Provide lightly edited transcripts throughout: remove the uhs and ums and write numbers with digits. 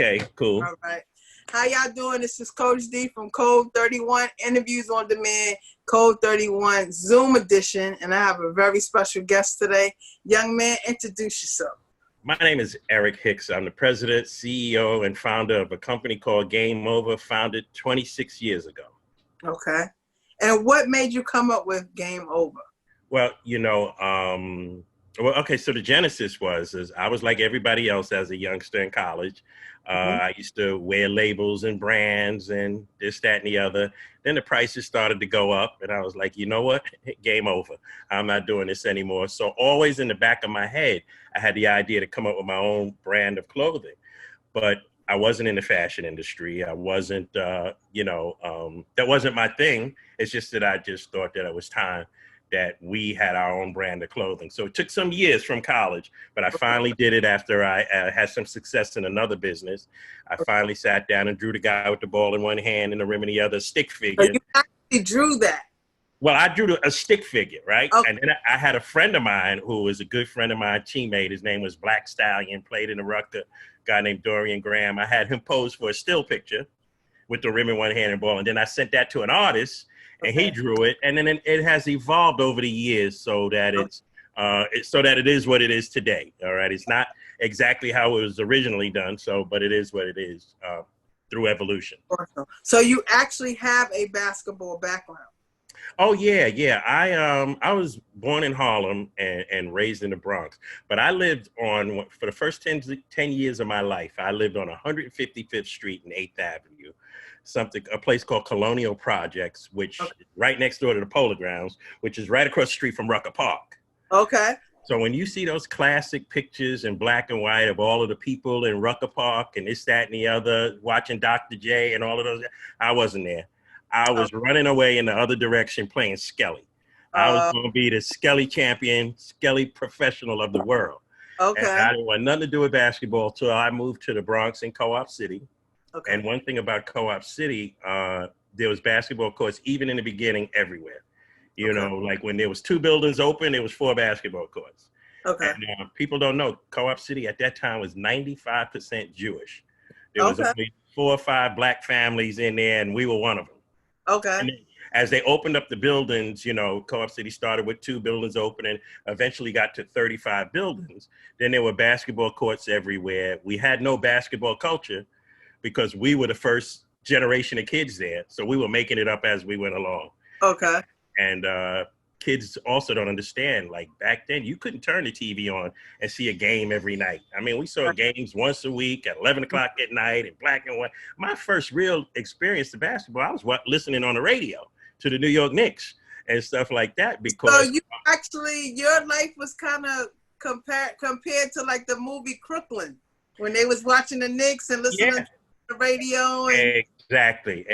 Okay, cool. All right. How y'all doing? This is Coach D from Code31, Interviews on Demand, Code31 Zoom edition, and I have a very special guest today. Young man, introduce yourself. My name is Eric Hicks. I'm the president, CEO, and founder of a company called Game Over, founded 26 years ago. Okay. And what made you come up with Game Over? Well, so the genesis is I was like everybody else as a youngster in college. I used to wear labels and brands and this, that, and the other. Then the prices started to go up, and I was like, you know what? Game over. I'm not doing this anymore. So always in the back of my head, I had the idea to come up with my own brand of clothing. But I wasn't in the fashion industry. I wasn't, that wasn't my thing. It's just that I just thought that it was time that we had our own brand of clothing. So it took some years from college, but I finally did it after I had some success in another business. I finally sat down and drew the guy with the ball in one hand and the rim in the other, stick figure. So you actually drew that? Well, I drew a stick figure, right? Okay. And then I had a friend of mine who was a good friend of mine, teammate. His name was Black Stallion, played in the Rucker, guy named Dorian Graham. I had him pose for a still picture with the rim in one hand and ball. And then I sent that to an artist, and he drew it, and then it has evolved over the years so that it is what it is today. All right, it's not exactly how it was originally done, but it is what it is through evolution. So you actually have a basketball background? Oh yeah. I was born in Harlem and raised in the Bronx, but I lived for the first 10 years of my life. I lived on 155th Street and 8th Avenue. A place called Colonial Projects, which is right next door to the Polo Grounds, which is right across the street from Rucker Park. Okay. So when you see those classic pictures in black and white of all of the people in Rucker Park and this, that, and the other, watching Dr. J and all of those, I wasn't there. I was running away in the other direction playing Skelly. I was going to be the Skelly champion, Skelly professional of the world. Okay. And I didn't want nothing to do with basketball until I moved to the Bronx and Co-op City. Okay. And one thing about Co-op City, there was basketball courts even in the beginning everywhere. You know, like when there was 2 buildings open, there was 4 basketball courts. Okay. And people don't know, Co-op City at that time was 95% Jewish. There was only 4 or 5 black families in there, and we were one of them. Okay. And as they opened up the buildings, Co-op City started with 2 buildings open and eventually got to 35 buildings. Then there were basketball courts everywhere. We had no basketball culture because we were the first generation of kids there. So we were making it up as we went along. Okay. And kids also don't understand, like back then, you couldn't turn the TV on and see a game every night. I mean, we saw games once a week at 11 o'clock at night in black and white. My first real experience to basketball, I was listening on the radio to the New York Knicks and stuff like that. Because so your life was kind of compared to like the movie Crooklyn, when they was watching the Knicks and listening to the radio. And Exactly.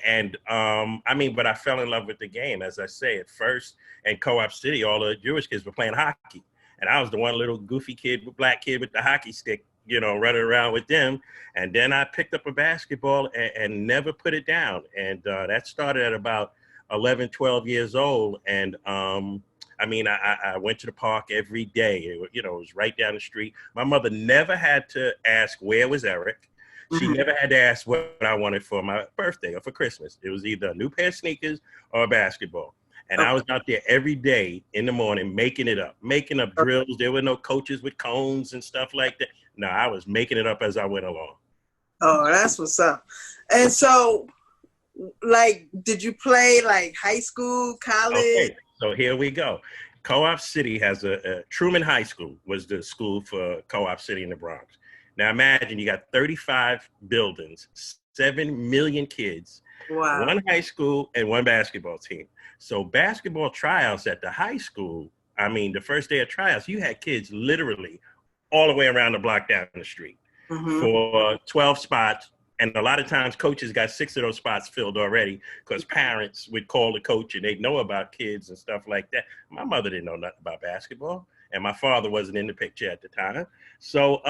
And but I fell in love with the game, as I say, at first. In Co-op City, all the Jewish kids were playing hockey. And I was the one little goofy black kid with the hockey stick, running around with them. And then I picked up a basketball and never put it down. And that started at about 11, 12 years old. And I went to the park every day. It was right down the street. My mother never had to ask, where was Eric? She never had to ask what I wanted for my birthday or for Christmas. It was either a new pair of sneakers or a basketball. And I was out there every day in the morning making up drills. There were no coaches with cones and stuff like that. No, I was making it up as I went along. Oh, that's what's up. And so, did you play high school, college? Okay, so here we go. Co-op City has a Truman High School was the school for Co-op City in the Bronx. Now imagine you got 35 buildings, 7 million kids, 1 high school and 1 basketball team. So basketball tryouts at the high school, the first day of tryouts, you had kids literally all the way around the block down the street for 12 spots. And a lot of times coaches got 6 of those spots filled already because parents would call the coach and they'd know about kids and stuff like that. My mother didn't know nothing about basketball and my father wasn't in the picture at the time. So,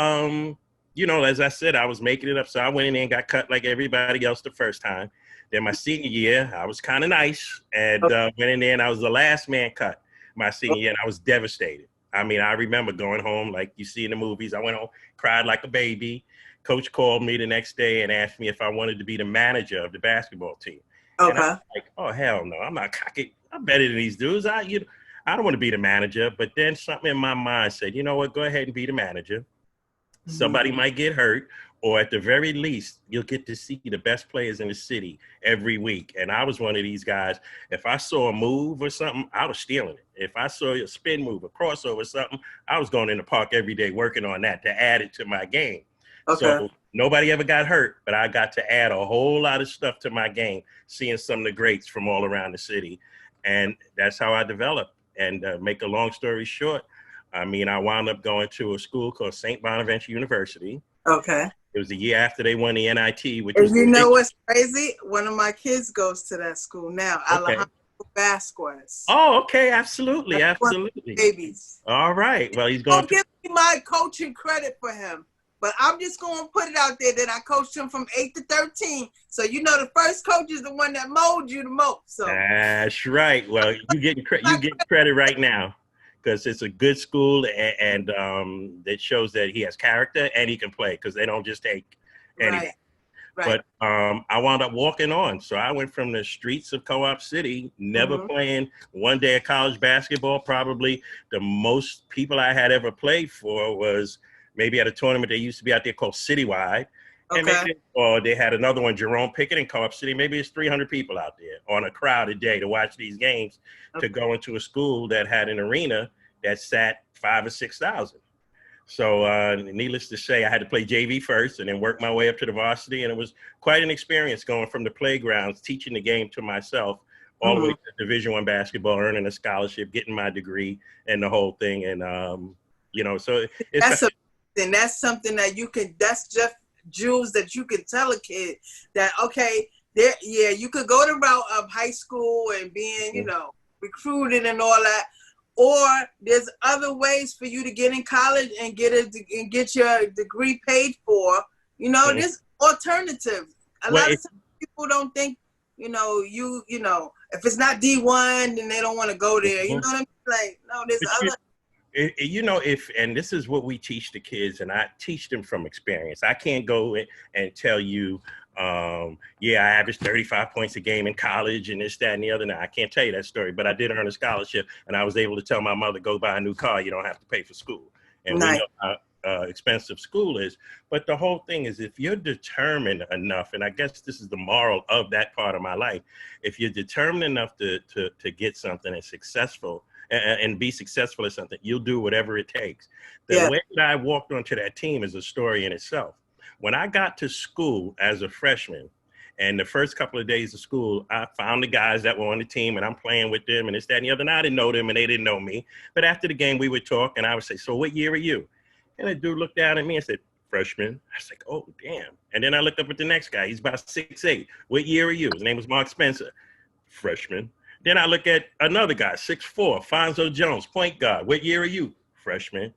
as I said, I was making it up. So I went in there and got cut like everybody else the first time. Then my senior year, I was kind of nice and went in there and I was the last man cut my senior year and I was devastated. I remember going home like you see in the movies. I went home, cried like a baby, coach called me the next day and asked me if I wanted to be the manager of the basketball team. And I was like, oh, hell no, I'm not cocky. I'm better than these dudes. I don't want to be the manager. But then something in my mind said, you know what, go ahead and be the manager. Somebody might get hurt, or at the very least, you'll get to see the best players in the city every week. And I was one of these guys. If I saw a move or something, I was stealing it. If I saw a spin move, a crossover or something, I was going in the park every day working on that to add it to my game. So nobody ever got hurt, but I got to add a whole lot of stuff to my game, seeing some of the greats from all around the city. And that's how I developed. And make a long story short, I mean, I wound up going to a school called St. Bonaventure University. Okay. It was the year after they won the NIT, which and was you know what's crazy? One of my kids goes to that school now. Alejandro Vasquez. Oh, okay, absolutely, absolutely. Babies. All right. Well, he's going to give me my coaching credit for him, but I'm just going to put it out there that I coached him from 8 to 13. So you know, the first coach is the one that molded you the most. So that's right. Well, you getting credit right now, because it's a good school, and it shows that he has character and he can play, because they don't just take anything. Right. But I wound up walking on. So I went from the streets of Co-op City, never playing one day of college basketball. Probably the most people I had ever played for was maybe at a tournament they used to be out there called Citywide. And maybe, or they had another one, Jerome Pickett in Co-op City. Maybe it's 300 people out there on a crowded day to watch these games, to go into a school that had an arena that sat 5,000 or 6,000. So needless to say, I had to play JV first and then work my way up to the varsity. And it was quite an experience going from the playgrounds, teaching the game to myself, all the way to Division I basketball, earning a scholarship, getting my degree and the whole thing. And, you know, so it's that's something that you can, that's just jewels that you can tell a kid that, okay, there, yeah, you could go the route of high school and being, you know, recruited and all that. Or there's other ways for you to get in college and get your degree paid for. You know, there's alternatives. A lot of times people don't think, you know, if it's not D1, then they don't want to go there. You know what I mean? Like, no, there's other. You know, and this is what we teach the kids, and I teach them from experience. I can't go and tell you, yeah, I averaged 35 points a game in college and this, that, and the other. Now, I can't tell you that story, but I did earn a scholarship, and I was able to tell my mother, go buy a new car. You don't have to pay for school. And we know how expensive school is. But the whole thing is, if you're determined enough, and I guess this is the moral of that part of my life, if you're determined enough to get something and successful, and be successful at something, you'll do whatever it takes. The way that I walked onto that team is a story in itself. When I got to school as a freshman, and the first couple of days of school, I found the guys that were on the team, and I'm playing with them, and this, that, and the other. And I didn't know them, and they didn't know me. But after the game, we would talk, and I would say, so what year are you? And the dude looked down at me and said, freshman. I was like, oh, damn. And then I looked up at the next guy. He's about 6'8". What year are you? His name was Mark Spencer. Freshman. Then I look at another guy, 6'4", Fonzo Jones, point guard. What year are you? Freshman.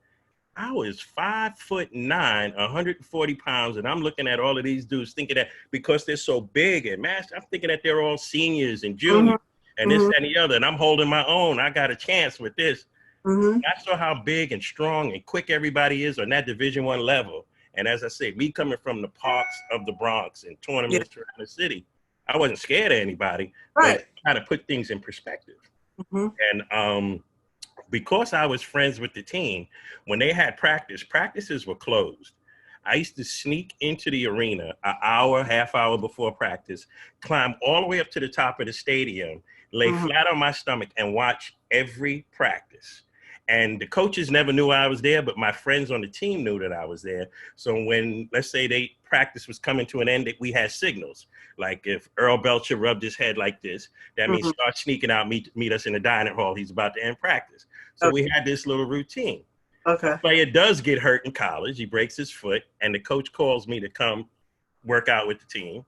I was 5'9", 140 pounds, and I'm looking at all of these dudes thinking that because they're so big and massive, I'm thinking that they're all seniors and juniors and this, that, and the other, and I'm holding my own. I got a chance with this. I saw how big and strong and quick everybody is on that Division I level. And as I said, me coming from the parks of the Bronx and tournaments around the city, I wasn't scared of anybody, but I had to put things in perspective. And because I was friends with the team, when they had practices were closed. I used to sneak into the arena an hour, half hour before practice, climb all the way up to the top of the stadium, lay flat on my stomach, and watch every practice. And the coaches never knew I was there, but my friends on the team knew that I was there. So when, let's say, practice was coming to an end, we had signals. Like if Earl Belcher rubbed his head like this, that means start sneaking out, meet us in the dining hall. He's about to end practice. So we had this little routine. The player does get hurt in college. He breaks his foot, and the coach calls me to come work out with the team.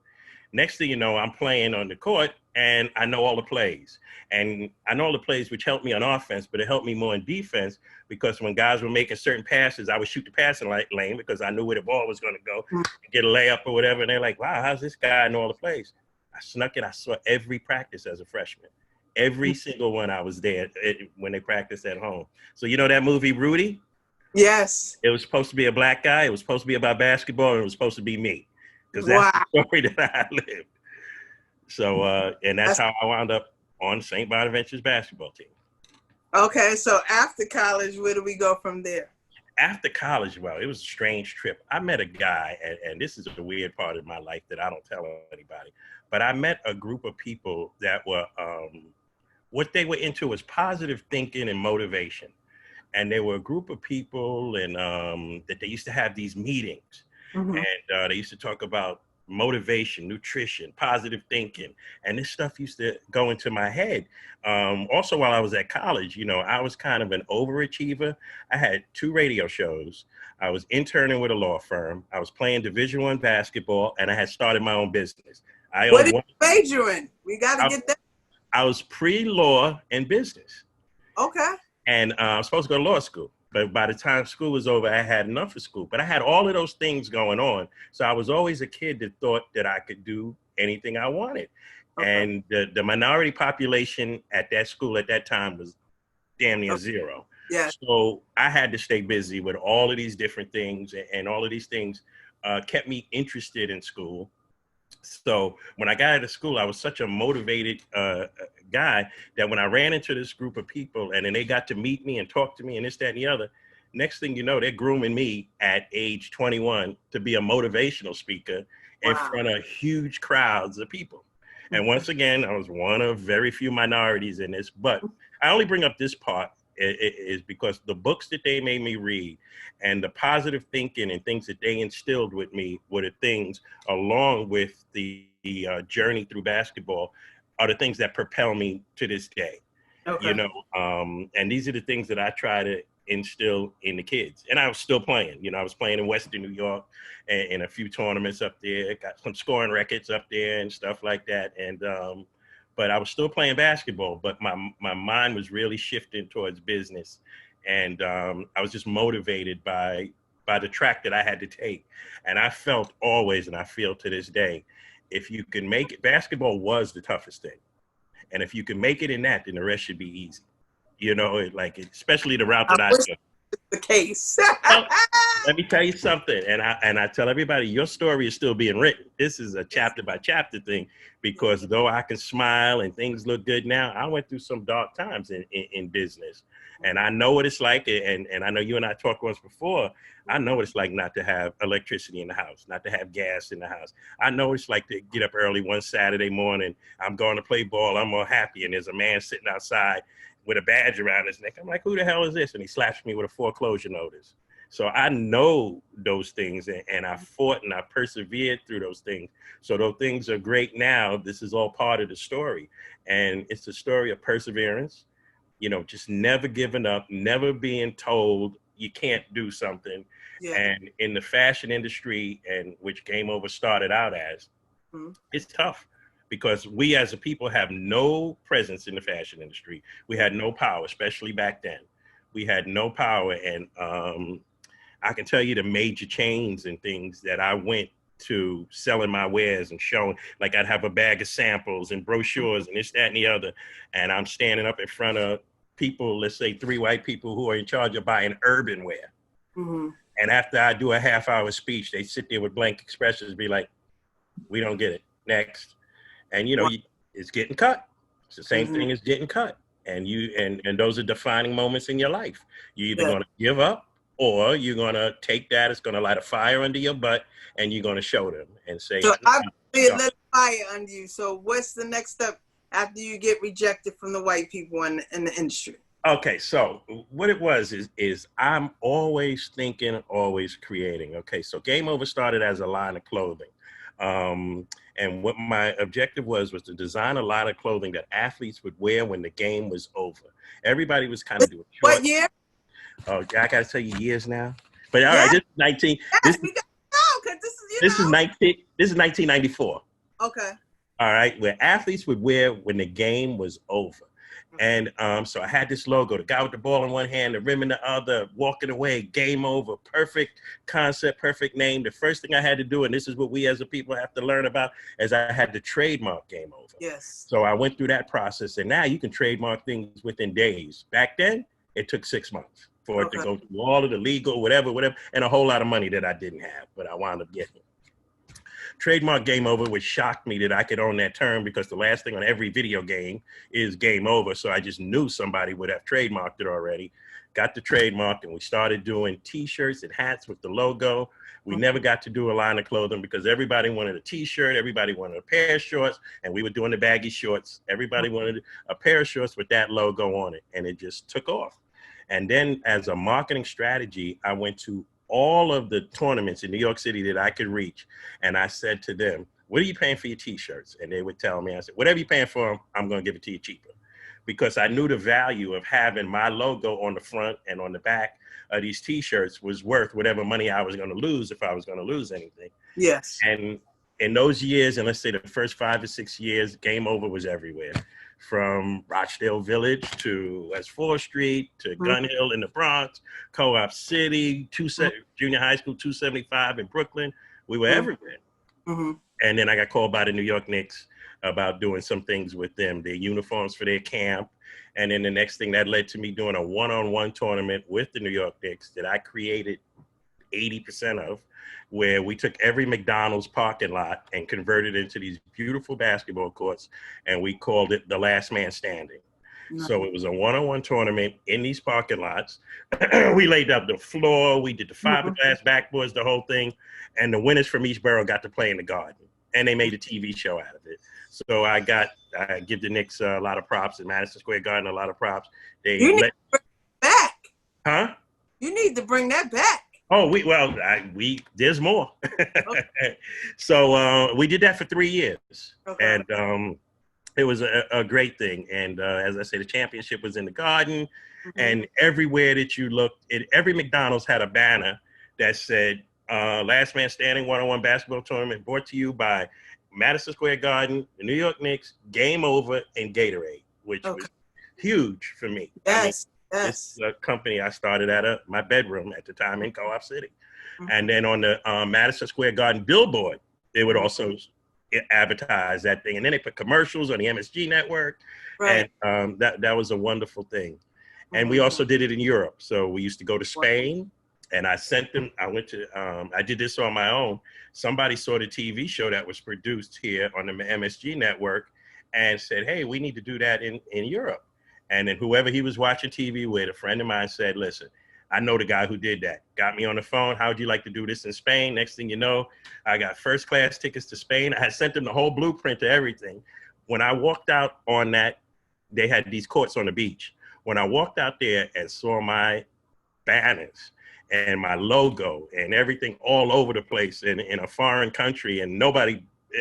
Next thing you know, I'm playing on the court, and I know all the plays. And I know all the plays which helped me on offense, but it helped me more in defense, because when guys were making certain passes, I would shoot the passing lane because I knew where the ball was going to go, get a layup or whatever. And they're like, wow, how's this guy know all the plays? I snuck it. I saw every practice as a freshman. Every single one I was there when they practiced at home. So you know that movie, Rudy? Yes. It was supposed to be a black guy. It was supposed to be about basketball, and it was supposed to be me, because that's Wow. the story that I lived. So, and that's That's- how I wound up on St. Bonaventure's basketball team. Okay, so after college, where do we go from there? After college, well, it was a strange trip. I met a guy, and this is a weird part of my life that I don't tell anybody, but I met a group of people that were, what they were into was positive thinking and motivation. And there were a group of people and that they used to have these meetings, Mm-hmm. and they used to talk about motivation, nutrition, positive thinking, and this stuff used to go into my head. Also, while I was at college, you know, I was kind of an overachiever. I had 2 radio shows. I was interning with a law firm. I was playing Division I basketball, and I had started my own business. What did you major in? We got to get that. I was pre-law and business. Okay. And I was supposed to go to law school. But by the time school was over, I had enough of school. But I had all of those things going on. So I was always a kid that thought that I could do anything I wanted. Okay. And the minority population at that school at that time was damn near zero. Yeah. So I had to stay busy with all of these different things. And all of these things kept me interested in school. So when I got out of school, I was such a motivated guy that when I ran into this group of people and then they got to meet me and talk to me and this, that, and the other, next thing you know, they're grooming me at age 21 to be a motivational speaker in front of huge crowds of people. And once again, I was one of very few minorities in this, but I only bring up this part is because the books that they made me read and the positive thinking and things that they instilled with me were the things, along with the journey through basketball, are the things that propel me to this day. Okay. You know, and these are the things that I try to instill in the kids. And I was still playing. You know, I was playing in Western New York and in a few tournaments up there, got some scoring records up there and stuff like that. And but I was still playing basketball, but my mind was really shifting towards business. And I was just motivated by the track that I had to take. And I felt always, and I feel to this day, if you can make it, basketball was the toughest thing. And if you can make it in that, then the rest should be easy. You know, like, especially the route that I took. The case. Well, let me tell you something, and I tell everybody, your story is still being written. This is a chapter by chapter thing, because though I can smile and things look good now, I went through some dark times in business, and I know what it's like. And I know you and I talked once before. I know what it's like not to have electricity in the house, not to have gas in the house. I know what it's like to get up early one Saturday morning. I'm going to play ball. I'm all happy, and there's a man sitting outside with a badge around his neck. I'm like, who the hell is this? And he slaps me with a foreclosure notice. So I know those things, and I fought and I persevered through those things. So those things are great now. This is all part of the story. And it's a story of perseverance, you know, just never giving up, never being told you can't do something. Yeah. And in the fashion industry, and which Game Over started out as, it's tough. Because we as a people have no presence in the fashion industry. We had no power, especially back then. We had no power. And I can tell you the major chains and things that I went to selling my wares and showing, like I'd have a bag of samples and brochures and this, that, and the other. And I'm standing up in front of people, let's say 3 white people who are in charge of buying urban wear. Mm-hmm. And after I do a half-hour speech, they sit there with blank expressions, be like, we don't get it, next. And, you know, it's getting cut. It's the same thing as getting cut. And and those are defining moments in your life. You're either going to give up, or you're going to take that. It's going to light a fire under your butt, and you're going to show them and say, so I lit a fire under you. So what's the next step after you get rejected from the white people in the industry? Okay, so what it was is I'm always thinking, always creating. Okay, so Game Over started as a line of clothing. And what my objective was to design a line of clothing that athletes would wear when the game was over. Everybody was kind of doing short. What year? Oh, I got to tell you years now. But all right, this is 19. Yes, we got to know, because this is 1994. Okay. All right, where athletes would wear when the game was over. And so I had this logo, the guy with the ball in one hand, the rim in the other, walking away, game over, perfect concept, perfect name. The first thing I had to do, and this is what we as a people have to learn about, is I had to trademark Game Over. Yes. So I went through that process, and now you can trademark things within days. Back then, it took 6 months. for it to go through all of the legal, whatever, and a whole lot of money that I didn't have, but I wound up getting. Trademark game over, which shocked me that I could own that term, because the last thing on every video game is game over. So I just knew somebody would have trademarked it already. Got the trademark, and we started doing t-shirts and hats with the logo. We never got to do a line of clothing because everybody wanted a t-shirt, everybody wanted a pair of shorts, and we were doing the baggy shorts. Everybody wanted a pair of shorts with that logo on it, and it just took off. And then as a marketing strategy, I went to all of the tournaments in New York City that I could reach, and I said to them, what are you paying for your t-shirts? And they would tell me, I said, whatever you're paying for them, I'm going to give it to you cheaper. Because I knew the value of having my logo on the front and on the back of these t-shirts was worth whatever money I was going to lose if I was going to lose anything. Yes. And in those years, and let's say the first 5 or 6 years, Game Over was everywhere. From Rochdale Village to West 4th Street to Gun Hill in the Bronx, Co-op City, Junior High School 275 in Brooklyn. We were everywhere. And then I got called by the New York Knicks about doing some things with them, their uniforms for their camp. And then the next thing that led to me doing a one-on-one tournament with the New York Knicks that I created 80% of, where we took every McDonald's parking lot and converted it into these beautiful basketball courts, and we called it the Last Man Standing. So it was a one-on-one tournament in these parking lots. We laid up the floor, we did the fiberglass backboards, the whole thing, and the winners from each borough got to play in the Garden, and they made a TV show out of it. So I give the Knicks a lot of props, and Madison Square Garden a lot of props. You need to bring that back. Huh? You need to bring that back. Oh, there's more. So we did that for 3 years, and it was a great thing. And as I say, the championship was in the Garden, and everywhere that you looked, every McDonald's had a banner that said, Last Man Standing one-on-one basketball tournament brought to you by Madison Square Garden, the New York Knicks, Game Over, and Gatorade, which was huge for me. Yes. This is a company I started at my bedroom at the time in Co-op City. And then on the Madison Square Garden billboard, they would also advertise that thing. And then they put commercials on the MSG network. And that was a wonderful thing. And we also did it in Europe. So we used to go to Spain, and I sent them, I did this on my own. Somebody saw the TV show that was produced here on the MSG network and said, hey, we need to do that in Europe. And then whoever he was watching TV with, a friend of mine said, listen, I know the guy who did that. Got me on the phone. How would you like to do this in Spain? Next thing you know, I got first class tickets to Spain. I had sent them the whole blueprint to everything. When I walked out on that, they had these courts on the beach. When I walked out there and saw my banners and my logo and everything all over the place in a foreign country, and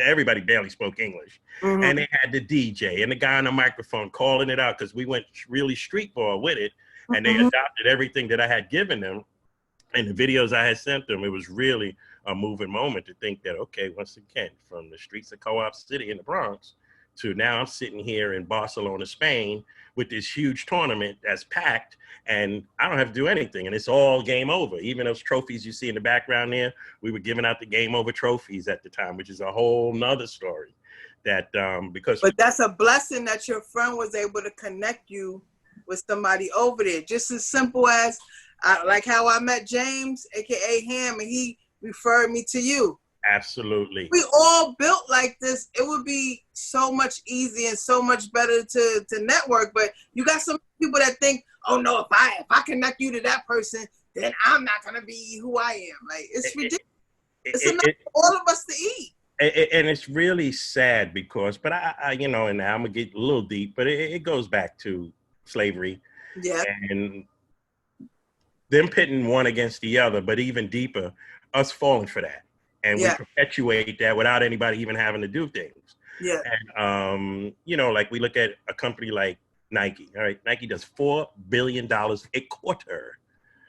everybody barely spoke English. And they had the DJ and the guy on the microphone calling it out, because we went really streetball with it. And they adopted everything that I had given them and the videos I had sent them. It was really a moving moment to think that, okay, once again, from the streets of Co-op City in the Bronx to now I'm sitting here in Barcelona, Spain, with this huge tournament that's packed, and I don't have to do anything, and it's all Game Over. Even those trophies you see in the background there, we were giving out the Game Over trophies at the time, which is a whole nother story. But that's a blessing that your friend was able to connect you with somebody over there. Just as simple as like how I met James, aka Ham, and he referred me to you. Absolutely. We all built like this. It would be so much easier and so much better to network. But you got some people that think, oh no, if I connect you to that person, then I'm not gonna be who I am. Like, it's ridiculous. It's enough for all of us to eat. And it's really sad because, but I and now I'm gonna get a little deep, but it goes back to slavery. Yeah. And them pitting one against the other, but even deeper, us falling for that. And we perpetuate that without anybody even having to do things. Yeah. And, like we look at a company like Nike. All right. Nike does $4 billion a quarter.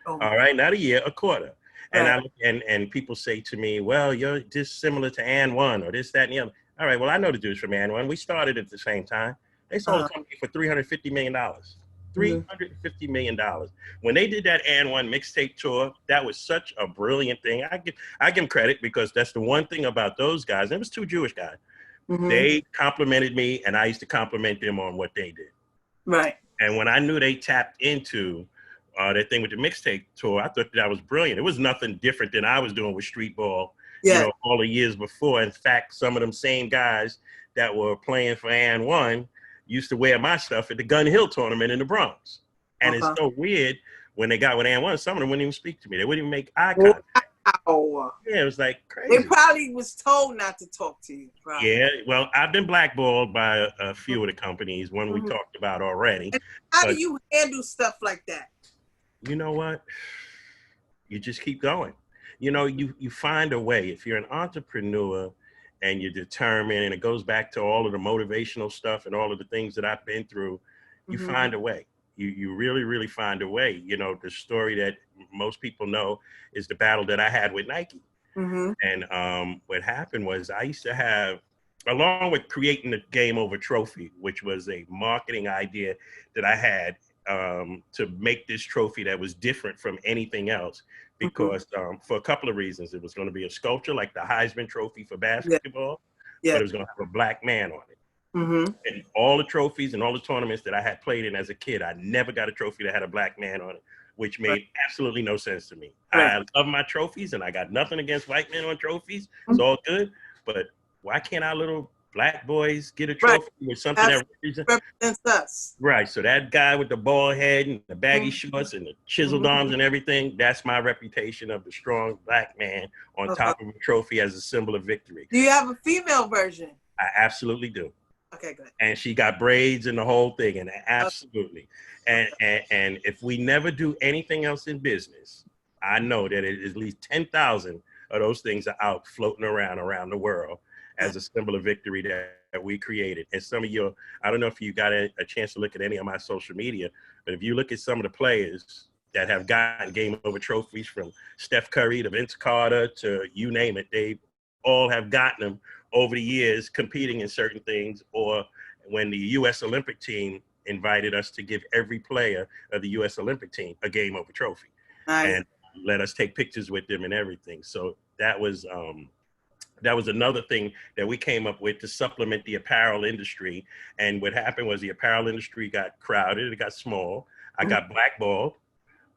Oh. All right. Not a year, a quarter. And and people say to me, well, you're just similar to And One or this, that, and the other. All right. Well, I know the dudes from And One. We started at the same time. They sold a company for $350 million. $350 million. When they did that And One mixtape tour, that was such a brilliant thing. I give them credit, because that's the one thing about those guys. It was two Jewish guys. They complimented me, and I used to compliment them on what they did. Right. And when I knew they tapped into that thing with the mixtape tour. I thought that was brilliant. It was nothing different than I was doing with street ball, all the years before. In fact, some of them same guys that were playing for And One used to wear my stuff at the Gun Hill tournament in the Bronx. And it's so weird when they got with And One, some of them wouldn't even speak to me. They wouldn't even make eye contact. Wow. Yeah, it was like crazy. They probably was told not to talk to you. Probably. Yeah, well, I've been blackballed by a few of the companies, one we talked about already. And how do you handle stuff like that? You know what? You just keep going. You find a way. If you're an entrepreneur and you're determined, and it goes back to all of the motivational stuff and all of the things that I've been through, you find a way. You really, really find a way. The story that most people know is the battle that I had with Nike. And what happened was I used to have, along with creating the Game Over trophy, which was a marketing idea that I had to make this trophy that was different from anything else, because for a couple of reasons. It was going to be a sculpture like the Heisman Trophy for basketball, but it was going to have a black man on it. And all the trophies and all the tournaments that I had played in as a kid, I never got a trophy that had a black man on it, which made absolutely no sense to me. I love my trophies, and I got nothing against white men on trophies. It's all good, but why can't our little black boys get a trophy with something that represents us? Right. So that guy with the bald head and the baggy shorts and the chiseled arms and everything, that's my reputation of the strong black man on top of a trophy as a symbol of victory. Do you have a female version? I absolutely do. Okay, good. And she got braids and the whole thing, and absolutely. And if we never do anything else in business, I know that at least 10,000 of those things are out floating around the world as a symbol of victory that we created. And some of you, I don't know if you got a chance to look at any of my social media, but if you look at some of the players that have gotten Game Over trophies, from Steph Curry to Vince Carter to you name it, they all have gotten them over the years competing in certain things, or when the U.S. Olympic team invited us to give every player of the U.S. Olympic team a Game Over trophy. And let us take pictures with them and everything. So that was another thing that we came up with to supplement the apparel industry. And what happened was the apparel industry got crowded, it got small. I got blackballed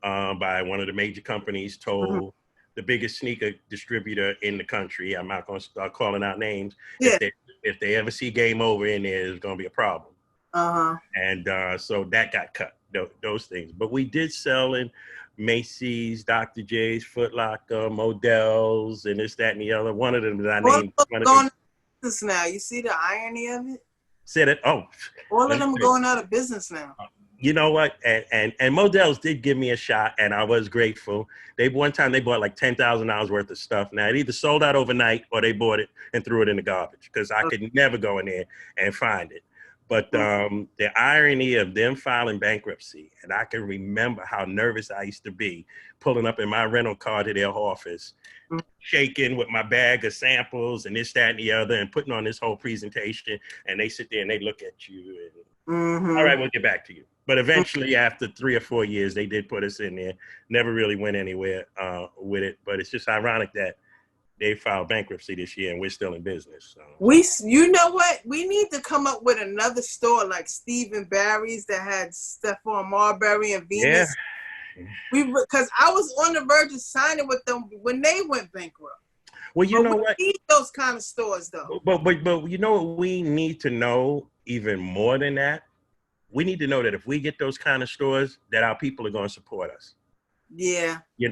by one of the major companies, told the biggest sneaker distributor in the country, I'm not going to start calling out names, if they ever see Game Over in there, there's going to be a problem. And so that got cut, those things. But we did sell in Macy's, Dr. J's, Foot Locker, Models, and this, that, and the other. One of them that I named. Going out of business now. You see the irony of it? Said it. Oh, all of them are going out of business now. You know what? And Models did give me a shot, and I was grateful. One time they bought like $10,000 worth of stuff. Now it either sold out overnight or they bought it and threw it in the garbage, because I could never go in there and find it. But the irony of them filing bankruptcy, and I can remember how nervous I used to be pulling up in my rental car to their office, shaking with my bag of samples and this, that, and the other, and putting on this whole presentation. And they sit there and they look at you and, all right, we'll get back to you. But eventually, after 3 or 4 years, they did put us in there. Never really went anywhere with it. But it's just ironic that they filed bankruptcy this year and we're still in business. So. You know what? We need to come up with another store like Stephen Barry's that had Stephon Marbury and Venus. Yeah. Because I was on the verge of signing with them when they went bankrupt. Well, you know what? We need those kind of stores, though. But you know what we need to know even more than that? We need to know that if we get those kind of stores, that our people are going to support us. Yeah. You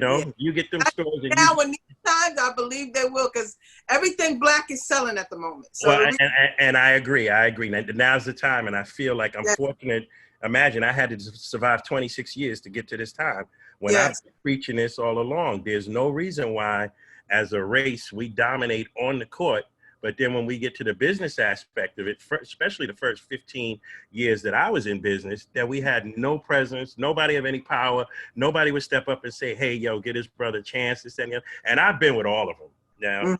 get them stores. Now, in these times, I believe they will, because everything black is selling at the moment. So well, and I agree. Now's the time, and I feel like I'm fortunate. Imagine I had to survive 26 years to get to this time when I've been preaching this all along. There's no reason why, as a race, we dominate on the court. But then when we get to the business aspect of it, especially the first 15 years that I was in business, that we had no presence, nobody of any power, nobody would step up and say, hey, yo, get his brother a chance, this, that, and the other. And I've been with all of them. Now,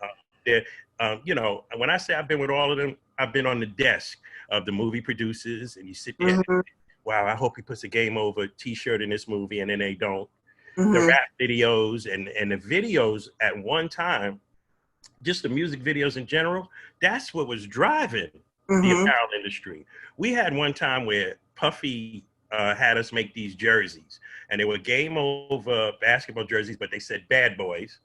when I say I've been with all of them, I've been on the desk of the movie producers, and you sit there, and, wow, I hope he puts a Game Over t-shirt in this movie, and then they don't. The rap videos and the videos at one time, just the music videos in general, that's what was driving the apparel industry. We had one time where Puffy had us make these jerseys, and they were Game Over basketball jerseys, but they said Bad Boys,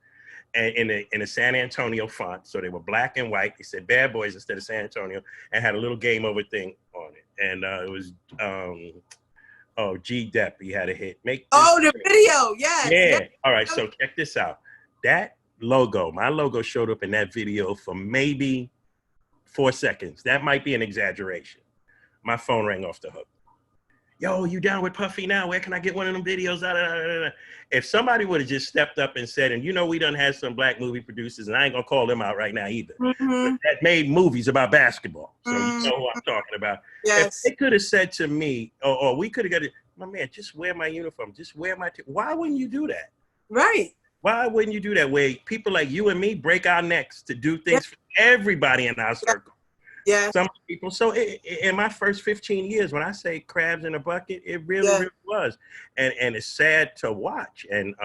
and in a San Antonio font. So they were black and white. They said Bad Boys instead of San Antonio, and had a little Game Over thing on it. And it was G Depp. He had a hit. The video, yes. Yeah. All right. So check this out. That logo, my logo, showed up in that video for maybe 4 seconds. That might be an exaggeration. My phone rang off the hook. Yo, you down with Puffy now? Where can I get one of them videos? If somebody would have just stepped up and said, and we done had some black movie producers, and I ain't gonna call them out right now either, that made movies about basketball. So you know who I'm talking about. Yes. If they could have said to me, or we could have got it, my man, just wear my uniform, just wear my, why wouldn't you do that? Right. Why wouldn't you do that? Where people like you and me break our necks to do things for everybody in our circle. Yeah. Some people. So in my first 15 years, when I say crabs in a bucket, it really was. And it's sad to watch. And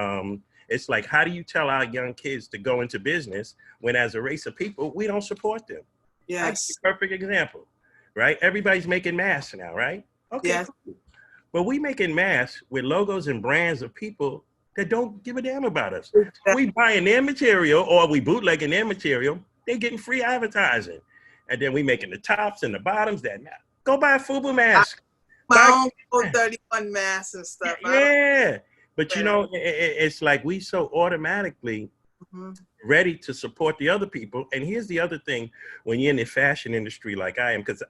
it's like, how do you tell our young kids to go into business when as a race of people, we don't support them? Yes. Perfect example, right? Everybody's making masks now, right? Okay. Yes. Cool. But we making masks with logos and brands of people that don't give a damn about us. So we buying their material or we bootlegging their material. They getting free advertising. And then we making the tops and the bottoms that matter. Go buy a FUBU mask. My own Code 31 mask and stuff. Yeah. But it's like we so automatically ready to support the other people. And here's the other thing, when you're in the fashion industry like I am, because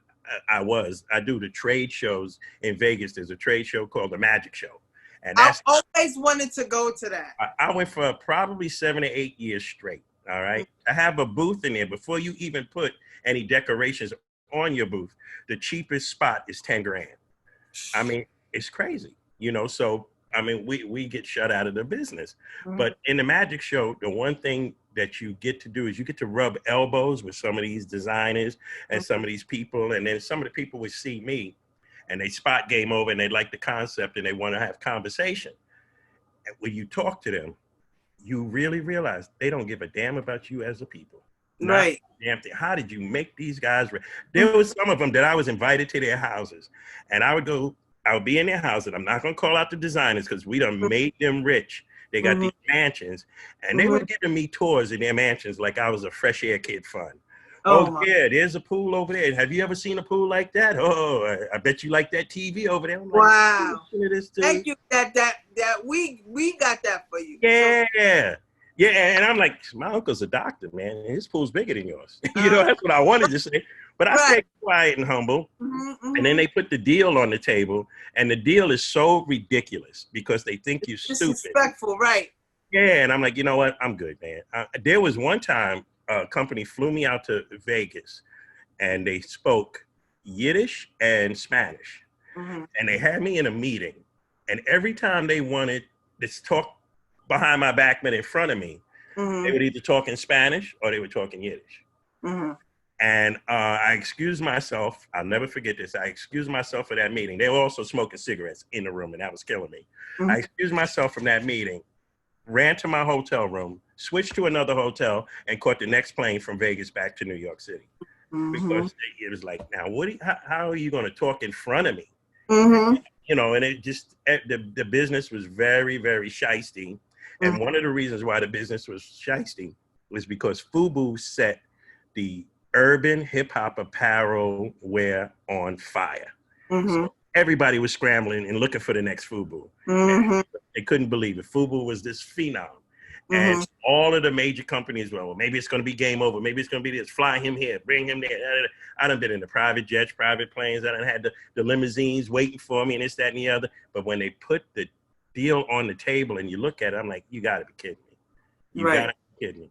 I do the trade shows in Vegas. There's a trade show called the Magic Show. And I always wanted to go to that. I went for probably 7 or 8 years straight. All right. I have a booth in there before you even put any decorations on your booth. The cheapest spot is 10 grand. I mean, it's crazy, so, I mean, we get shut out of the business, but in the Magic Show, the one thing that you get to do is you get to rub elbows with some of these designers and some of these people. And then some of the people would see me and they spot Game Over and they like the concept and they want to have conversation. And when you talk to them, you really realize they don't give a damn about you as a people. Right. Damn thing. How did you make these guys? There was some of them that I was invited to their houses, and I would be in their house, and I'm not going to call out the designers because we done made them rich. They got these mansions, and they were giving me tours in their mansions like I was a fresh air kid fun. Oh yeah, there's a pool over there. Have you ever seen a pool like that? Oh, I bet you like that TV over there. I'm like, wow. Thank you. That we got that for you. Yeah. Yeah, and I'm like, my uncle's a doctor, man. His pool's bigger than yours. That's what I wanted to say. But I stayed quiet and humble. And then they put the deal on the table. And the deal is so ridiculous because they think you're stupid. Disrespectful, right. Yeah, and I'm like, you know what? I'm good, man. There was one time a company flew me out to Vegas. And they spoke Yiddish and Spanish. And they had me in a meeting. And every time they wanted to talk behind my back, but in front of me, they would either talk in Spanish or they were talking Yiddish. And I excused myself. I'll never forget this. I excused myself for that meeting. They were also smoking cigarettes in the room, and that was killing me. I excused myself from that meeting, ran to my hotel room, switched to another hotel, and caught the next plane from Vegas back to New York City. Because it was like, now, how are you going to talk in front of me? And it just, the business was very, very shysty. And one of the reasons why the business was shysty was because FUBU set the urban hip hop apparel wear on fire. So everybody was scrambling and looking for the next FUBU. They couldn't believe it. FUBU was this phenom. And all of the major companies, well, maybe it's going to be Game Over. Maybe it's going to be this. Fly him here, bring him there. I done been in the private jets, private planes. I done had the limousines waiting for me and this, that, and the other. But when they put the deal on the table and you look at it, I'm like, you got to be kidding me. You got to be kidding me.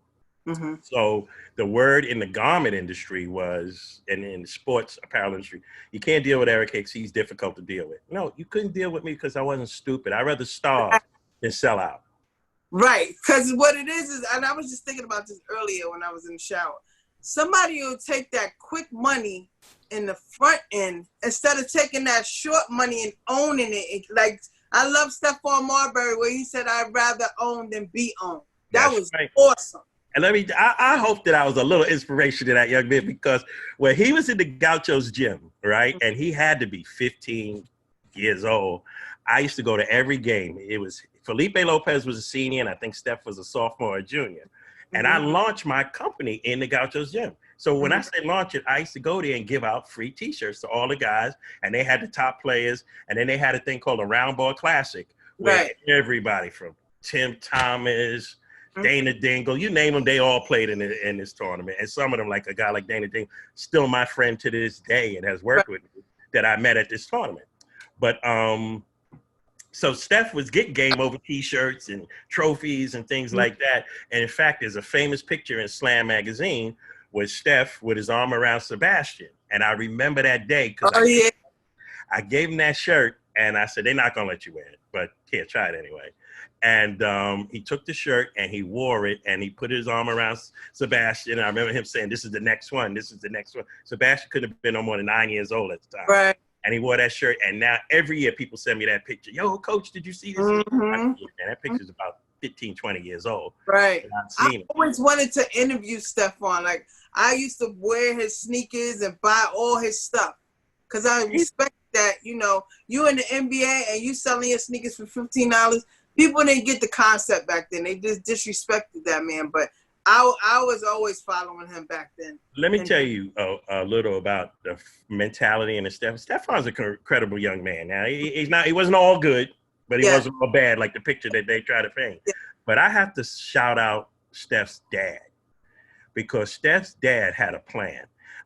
So the word in the garment industry was, and in the sports apparel industry, you can't deal with Eric Hicks. He's difficult to deal with. No, you couldn't deal with me because I wasn't stupid. I'd rather starve than sell out. Right. Because what it is, and I was just thinking about this earlier when I was in the shower. Somebody will take that quick money in the front end instead of taking that short money and owning it. Like, I love Stephon Marbury where he said, I'd rather own than be owned. That was awesome. And I hope that I was a little inspiration to that young man because when he was in the Gaucho's gym, right, and he had to be 15 years old, I used to go to every game. It was Felipe Lopez was a senior, and I think Steph was a sophomore or junior. And I launched my company in the Gauchos gym. So when I say launch it, I used to go there and give out free T-shirts to all the guys, and they had the top players. And then they had a thing called a Round Ball Classic, where everybody from Tim Thomas, Dana Dingle, you name them, they all played in this tournament. And some of them, like a guy like Dana Dingle, still my friend to this day and has worked with me, that I met at this tournament. But so Steph was getting game over T-shirts and trophies and things like that. And in fact, there's a famous picture in Slam magazine with Steph with his arm around Sebastian. And I remember that day because I gave him that shirt and I said, they're not going to let you wear it, but here, try it anyway. And he took the shirt and he wore it and he put his arm around Sebastian. And I remember him saying, this is the next one. This is the next one. Sebastian couldn't have been no more than 9 years old at the time. Right. And he wore that shirt. And now every year people send me that picture. Yo, coach, did you see this? And that picture's about 15, 20 years old. Right. I always wanted to interview Stephon. Like, I used to wear his sneakers and buy all his stuff. Because I respect that, you know, you in the NBA and you selling your sneakers for $15. People didn't get the concept back then. They just disrespected that man. But I was always following him back then. Let me tell you a little about the mentality and the Stephon's an incredible young man. Now he wasn't all good, but he wasn't all bad like the picture that they try to paint. Yeah. But I have to shout out Steph's dad, because Steph's dad had a plan.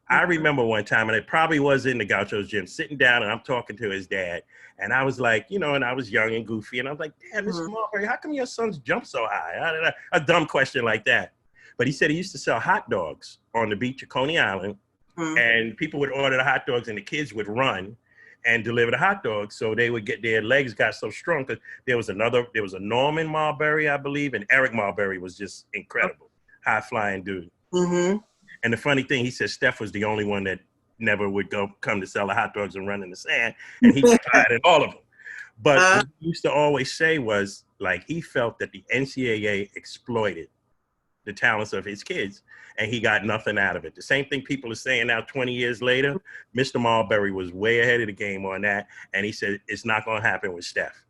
I remember one time, and it probably was in the Gauchos gym, sitting down and I'm talking to his dad. And I was like, you know, and I was young and goofy. And I was like, Dad, Mr. Marbury, how come your sons jump so high? A dumb question like that. But he said he used to sell hot dogs on the beach of Coney Island. And people would order the hot dogs and the kids would run and deliver the hot dogs. So they would get, their legs got so strong, because there was a Norman Marbury, I believe, and Eric Marbury was just incredible. High flying dude. And the funny thing, he said Steph was the only one that never would come to sell the hot dogs and run in the sand. And he tried at all of them. But what he used to always say was, like, he felt that the NCAA exploited the talents of his kids, and he got nothing out of it. The same thing people are saying now 20 years later. Mr. Marbury was way ahead of the game on that, and he said it's not going to happen with Steph.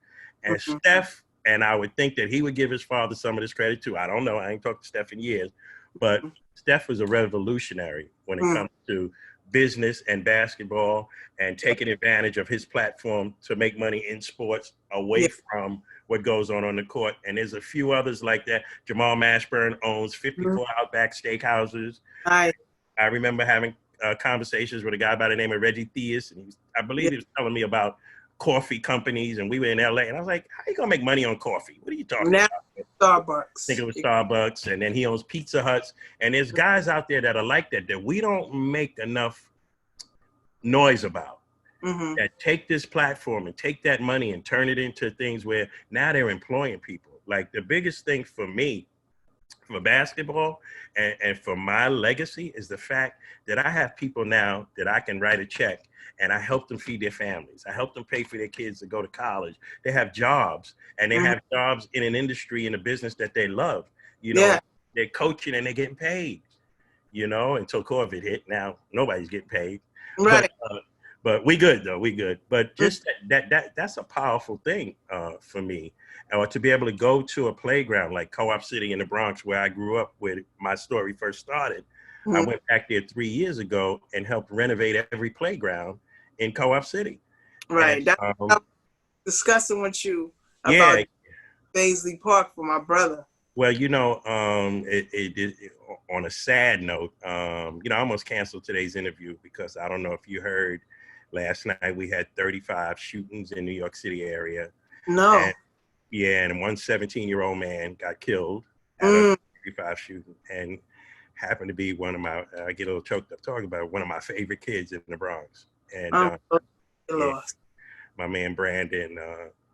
And Steph, and I would think that he would give his father some of this credit too. I don't know. I ain't talked to Steph in years. But Steph was a revolutionary when it comes to business and basketball, and taking advantage of his platform to make money in sports away from what goes on the court. And there's a few others like that. Jamal Mashburn owns 54 Outback Steakhouses. I remember having conversations with a guy by the name of Reggie Theus, and I believe he was telling me about coffee companies, and we were in LA, and I was like, how you gonna make money on coffee? What are you talking about? Starbucks. I think it was Starbucks, and then he owns Pizza Huts. And there's guys out there that are like that we don't make enough noise about, that take this platform and take that money and turn it into things where now they're employing people. Like, the biggest thing for me, for basketball and for my legacy, is the fact that I have people now that I can write a check and I help them feed their families. I help them pay for their kids to go to college. They have jobs, and they have jobs in an industry, in a business that they love. You know, they're coaching and they're getting paid, you know, until COVID hit. Now nobody's getting paid. Right. But we good though, we good. But just that's a powerful thing for me. Or to be able to go to a playground like Co-op City in the Bronx, where I grew up, where my story first started. I went back there 3 years ago and helped renovate every playground in Co-op City. Right. And, that's what I was discussing with you about Paisley Park for my brother. Well, you know, on a sad note, you know, I almost canceled today's interview because I don't know if you heard, last night we had 35 shootings in New York City area. No. And, and one 17-year-old man got killed at a 35 shooting, and happened to be one of my, I get a little choked up talking about it, one of my favorite kids in the Bronx. And my man Brandon,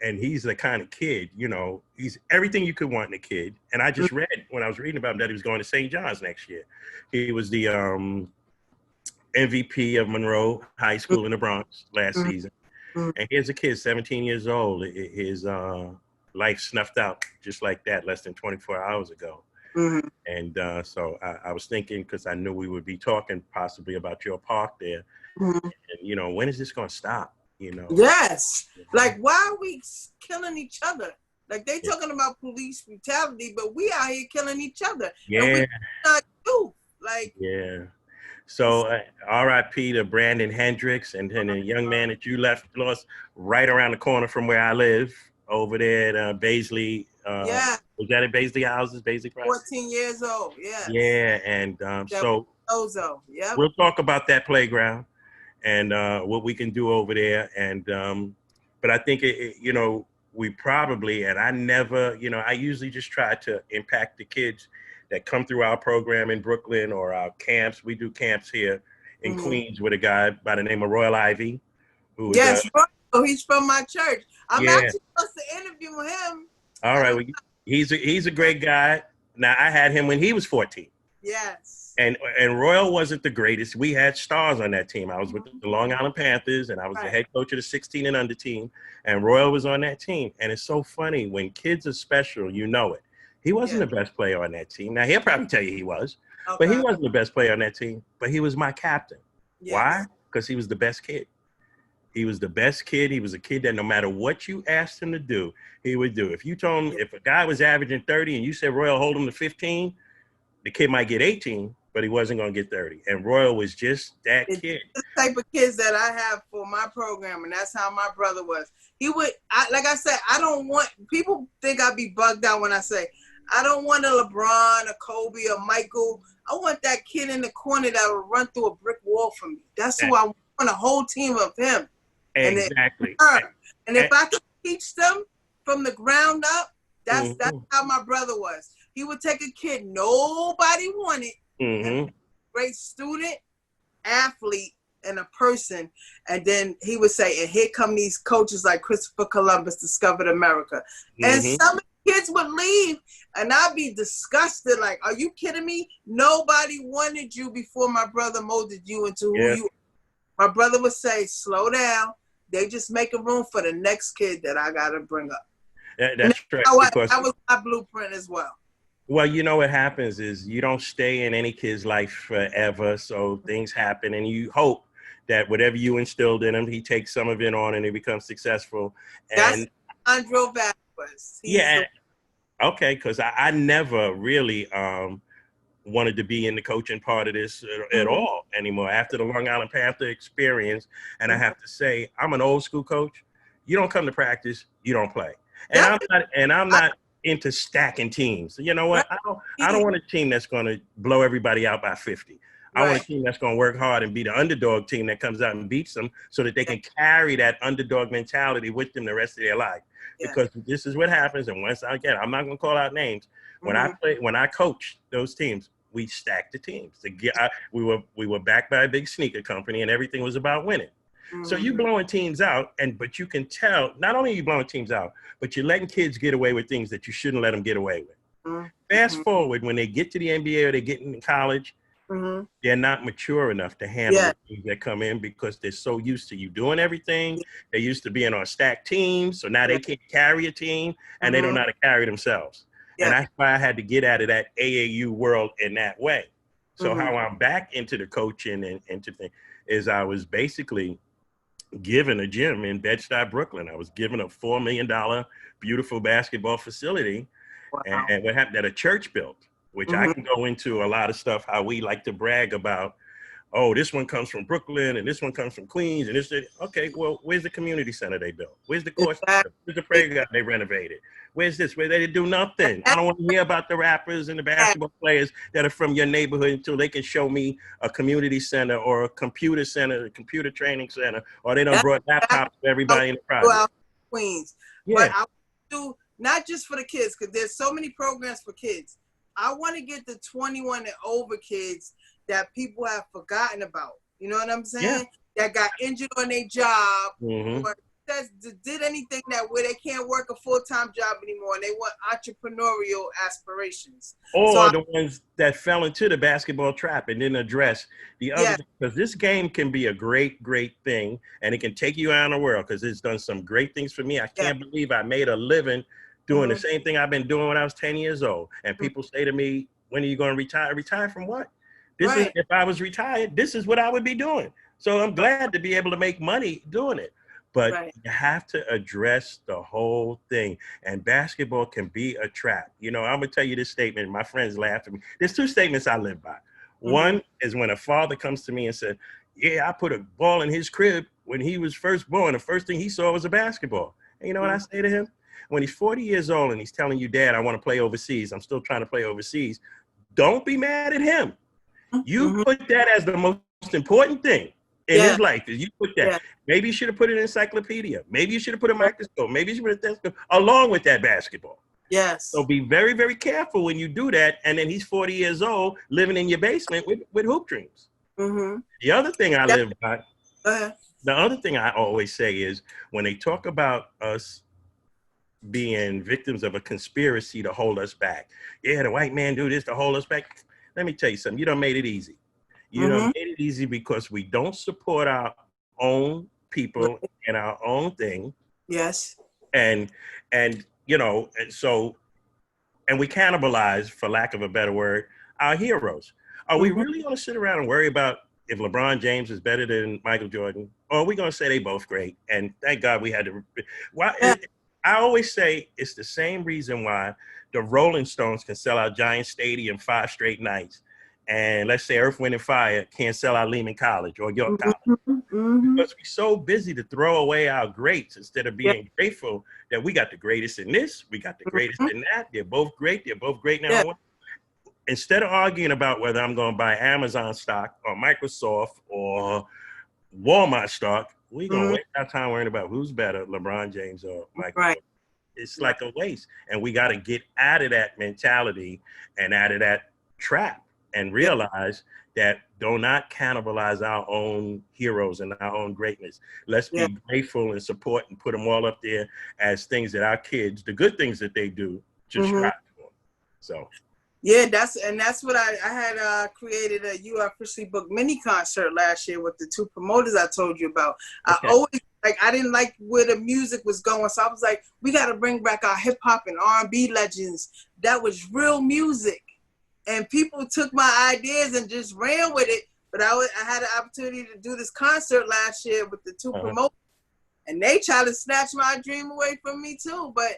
and he's the kind of kid, you know, he's everything you could want in a kid. And I just read, when I was reading about him, that he was going to St. John's next year. He was the MVP of Monroe High School in the Bronx last season. And here's a kid, 17 years old. His life snuffed out just like that, less than 24 hours ago. And so I was thinking, because I knew we would be talking possibly about your park there. And, you know, when is this going to stop? you know. Yes. Like, why are we killing each other? Like, they talking about police brutality, but we out here killing each other. Yeah. And we not do. Like, yeah. So R.I.P. to Brandon Hendricks and a young man that you lost right around the corner from where I live over there at Baisley. yeah, Was that at Baisley Houses, Baisley Price? 14 years old. Yes. Yeah, and so Ozo. Yep. we'll talk about that playground and what we can do over there. And but I think you know, we probably, and I never, you know, I usually just try to impact the kids that come through our program in Brooklyn or our camps. We do camps here in Queens with a guy by the name of Royal Ivy, who is he's from my church. I'm actually supposed to interview him. All right, well, he's a great guy. Now, I had him when he was 14. Yes. And Royal wasn't the greatest. We had stars on that team. I was with the Long Island Panthers, and I was the head coach of the 16 and under team. And Royal was on that team. And it's so funny, when kids are special, you know it. He wasn't the best player on that team. Now, he'll probably tell you he was. Okay. But he wasn't the best player on that team. But he was my captain. Yes. Why? Because he was the best kid. He was the best kid. He was a kid that no matter what you asked him to do, he would do. If you told him, if a guy was averaging 30 and you said, Royal, hold him to 15, the kid might get 18, but he wasn't going to get 30. And Royal was just that kid. The type of kids that I have for my program, and that's how my brother was. He would, like I said, I don't want, people think I'd be bugged out when I say, I don't want a LeBron, a Kobe, or Michael. I want that kid in the corner that will run through a brick wall for me. That's who I want, a whole team of him. Exactly. And if I could teach them from the ground up, that's how my brother was. He would take a kid nobody wanted, and great student, athlete, and a person, and then he would say, and here come these coaches like Christopher Columbus discovered America. And some kids would leave, and I'd be disgusted, like, are you kidding me? Nobody wanted you before my brother molded you into who you are. My brother would say, slow down. They just making room for the next kid that I got to bring up. That's true. That was my blueprint as well. Well, you know what happens is you don't stay in any kid's life forever, so things happen, and you hope that whatever you instilled in him, he takes some of it on and he becomes successful. And that's Andrew Vasquez. Okay, because I never really wanted to be in the coaching part of this at all anymore after the Long Island Panther experience. And I have to say, I'm an old school coach. You don't come to practice, you don't play. And I'm not into stacking teams. You know what? I don't want a team that's going to blow everybody out by 50. I want a team that's going to work hard and be the underdog team that comes out and beats them so that they can carry that underdog mentality with them the rest of their life. Because this is what happens. And once again, I'm not going to call out names. When I coached those teams, we stacked the teams. We were backed by a big sneaker company, and everything was about winning. So you blowing teams out, but you can tell, not only are you blowing teams out, but you're letting kids get away with things that you shouldn't let them get away with. Fast forward, when they get to the NBA or they get into college, they're not mature enough to handle the things that come in because they're so used to you doing everything. They're used to being on stacked teams, so now they can't carry a team, and they don't know how to carry themselves. And that's why I had to get out of that AAU world in that way. So how I'm back into the coaching and into things is I was basically given a gym in Bed-Stuy, Brooklyn. I was given a $4 million beautiful basketball facility and what happened that a church built, which I can go into a lot of stuff, how we like to brag about, oh, this one comes from Brooklyn and this one comes from Queens. And this, okay, well, where's the community center they built? Where's the course? Where's the playground they renovated? Where's this? Where they didn't do nothing. I don't want to hear about the rappers and the basketball players that are from your neighborhood until they can show me a community center or a computer center, a computer training center, or they done brought laptops to everybody in the project. Queens. But I do not just for the kids, because there's so many programs for kids. I want to get the 21 and over kids that people have forgotten about. You know what I'm saying? That got injured on their job or did anything that where they can't work a full-time job anymore and they want entrepreneurial aspirations. Or the ones that fell into the basketball trap and didn't address the other, because this game can be a great, great thing and it can take you out of the world because it's done some great things for me. I can't believe I made a living doing the same thing I've been doing when I was 10 years old. And people say to me, when are you going to retire? Retire from what? This is, if I was retired, this is what I would be doing. So I'm glad to be able to make money doing it. But Right. you have to address the whole thing. And basketball can be a trap. You know, I'm going to tell you this statement. My friends laugh at me. There's two statements I live by. One is when a father comes to me and said, yeah, I put a ball in his crib when he was first born. The first thing he saw was a basketball. And you know what I say to him? When he's 40 years old and he's telling you, Dad, I want to play overseas. I'm still trying to play overseas. Don't be mad at him. You put that as the most important thing in his life. Is you put that. Yeah. Maybe you should have put an encyclopedia. Maybe you should have put a microscope. Maybe you should have put a stethoscope along with that basketball. Yes. So be very, very careful when you do that. And then he's 40 years old living in your basement with hoop dreams. The other thing I live by, the other thing I always say is when they talk about us being victims of a conspiracy to hold us back. Yeah, the white man do this to hold us back. Let me tell you something. You done made it easy. You done made it easy because we don't support our own people and our own thing. Yes. And you know, and we cannibalize, for lack of a better word, our heroes. Are we really going to sit around and worry about if LeBron James is better than Michael Jordan? Or are we going to say they both great? And thank God we had to. I always say it's the same reason why the Rolling Stones can sell out Giant Stadium 5 straight nights. And let's say Earth, Wind, and Fire can't sell out Lehman College or York College. Because we're so busy to throw away our greats instead of being grateful that we got the greatest in this, we got the greatest in that. They're both great. They're both great now. Instead of arguing about whether I'm going to buy Amazon stock or Microsoft or Walmart stock, we're going to waste our time worrying about who's better, LeBron James or Michael Jordan. It's like a waste. And we got to get out of that mentality and out of that trap and realize that do not cannibalize our own heroes and our own greatness. Let's be grateful and support and put them all up there as things that our kids, the good things that they do, just strive for. So. Yeah, that's what I had created a You Are Officially Booked mini concert last year with the 2 promoters I told you about. I always, I didn't like where the music was going, so I was like, we got to bring back our hip hop and R&B legends. That was real music, and people took my ideas and just ran with it. But I had an opportunity to do this concert last year with the 2 promoters, and they tried to snatch my dream away from me too. But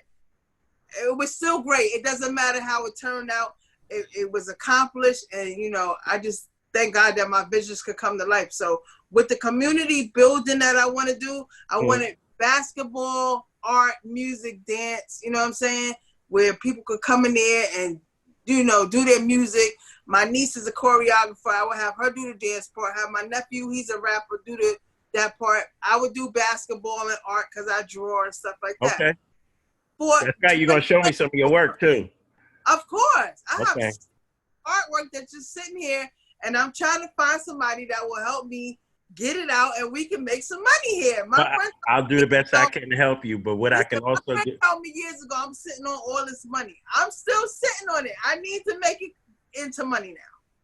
it was still great. It doesn't matter how it turned out. It was accomplished, and you know, I just thank God that my visions could come to life. So with the community building that I want to do, I wanted basketball, art, music, dance, you know what I'm saying, where people could come in there and, you know, do their music. My niece is a choreographer. I would have her do the dance part. Have my nephew, he's a rapper, do that part. I would do basketball and art because I draw and stuff like that. Okay. That's right. You're going to show me some of your work too. Of course. I have artwork that's just sitting here, and I'm trying to find somebody that will help me get it out, and we can make some money here. I'll do the best I can to help you, but what I can also do. My friend told me years ago, I'm sitting on all this money. I'm still sitting on it. I need to make it into money now.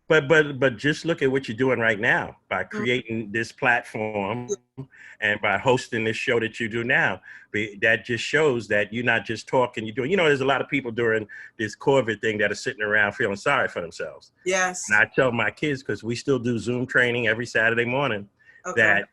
But just look at what you're doing right now by creating this platform and by hosting this show that you do now. That just shows that you're not just talking, you're doing. You know, there's a lot of people during this COVID thing that are sitting around feeling sorry for themselves. Yes. And I tell my kids, because we still do Zoom training every Saturday morning, that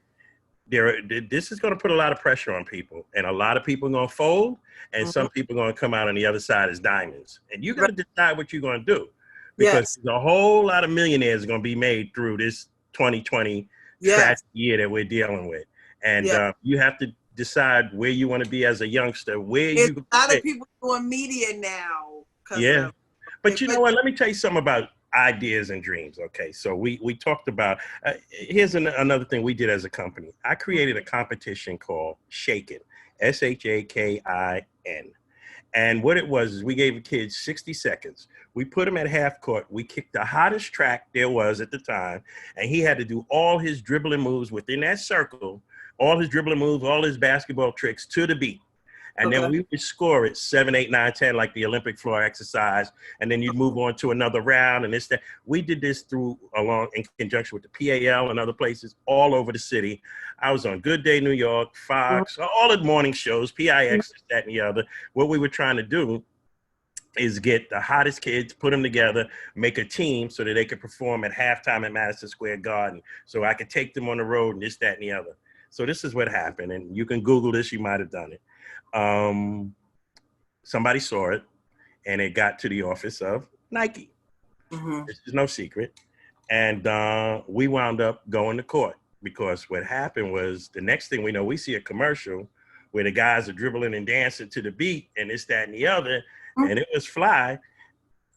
this is going to put a lot of pressure on people, and a lot of people are going to fold, and some people are going to come out on the other side as diamonds. And you got to decide what you're going to do. Because a whole lot of millionaires are going to be made through this 2020 tragic year that we're dealing with. And you have to decide where you want to be as a youngster. A lot of people doing media now. Yeah. But you know what? Let me tell you something about ideas and dreams. Okay. So we talked about, here's another thing we did as a company. I created a competition called Shakin', SHAKIN. And what it was is we gave the kids 60 seconds. We put him at half court. We kicked the hottest track there was at the time. And he had to do all his dribbling moves within that circle, all his dribbling moves, all his basketball tricks to the beat. And then we would score it 7, 8, 9, 10, like the Olympic floor exercise. And then you'd move on to another round and this, that. We did this in conjunction with the PAL and other places all over the city. I was on Good Day New York, Fox, all the morning shows, PIX, that and the other. What we were trying to do is get the hottest kids, put them together, make a team so that they could perform at halftime at Madison Square Garden. So I could take them on the road and this, that, and the other. So this is what happened, and you can Google this. You might have done it. Somebody saw it, and it got to the office of Nike. This is no secret. And we wound up going to court because what happened was the next thing we know, we see a commercial where the guys are dribbling and dancing to the beat and this, that, and the other. And it was fly.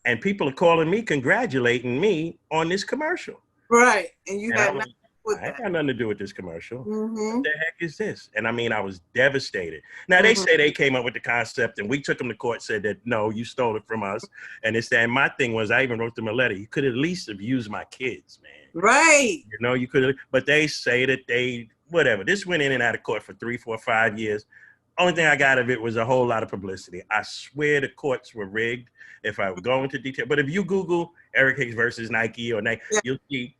And people are calling me, congratulating me on this commercial. Right. And you had nothing with that. I got nothing to do with this commercial. What the heck is this? And I mean, I was devastated. Now, they say they came up with the concept and we took them to court, said that, no, you stole it from us. And it's that. And my thing was, I even wrote them a letter. You could at least have used my kids, man. Right. You know, you could have, but they say that they, whatever. This went in and out of court for 3, 4, 5 years. Only thing I got of it was a whole lot of publicity. I swear the courts were rigged if I would go into detail. But if you Google Eric Hicks versus Nike or Nike, you'll see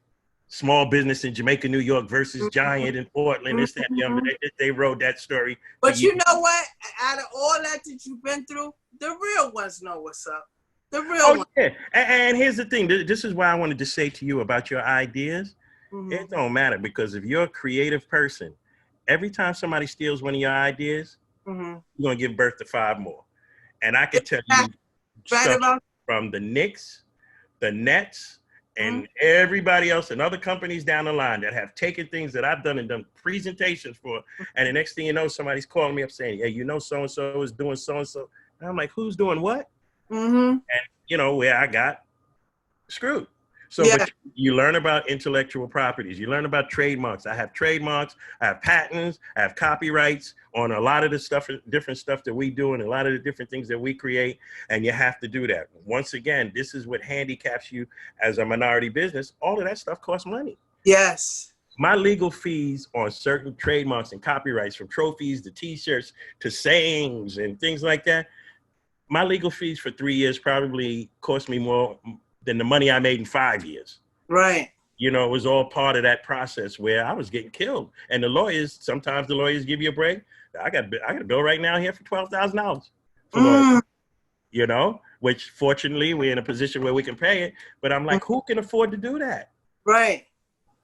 small business in Jamaica, New York versus Giant in Portland. This, that, and the other. They wrote that story. But you know what? Out of all that you've been through, the real ones know what's up. The real ones. Yeah. And here's the thing. This is why I wanted to say to you about your ideas. It don't matter, because if you're a creative person, every time somebody steals one of your ideas, you're going to give birth to 5 more. And I can tell you stuff from the Knicks, the Nets, and everybody else and other companies down the line that have taken things that I've done and done presentations for. And the next thing you know, somebody's calling me up saying, hey, you know, so-and-so is doing so-and-so. And I'm like, who's doing what? And, you know, where I got screwed. So but you learn about intellectual properties. You learn about trademarks. I have trademarks. I have patents. I have copyrights on a lot of the stuff, different stuff that we do and a lot of the different things that we create. And you have to do that. Once again, this is what handicaps you as a minority business. All of that stuff costs money. Yes. My legal fees on certain trademarks and copyrights, from trophies to T-shirts to sayings and things like that, my legal fees for 3 years probably cost me more than the money I made in 5 years. Right. You know, it was all part of that process where I was getting killed. And the lawyers, sometimes the lawyers give you a break. I got a bill right now here for $12,000 for lawyers, you know, which fortunately we're in a position where we can pay it. But I'm like, who can afford to do that? Right.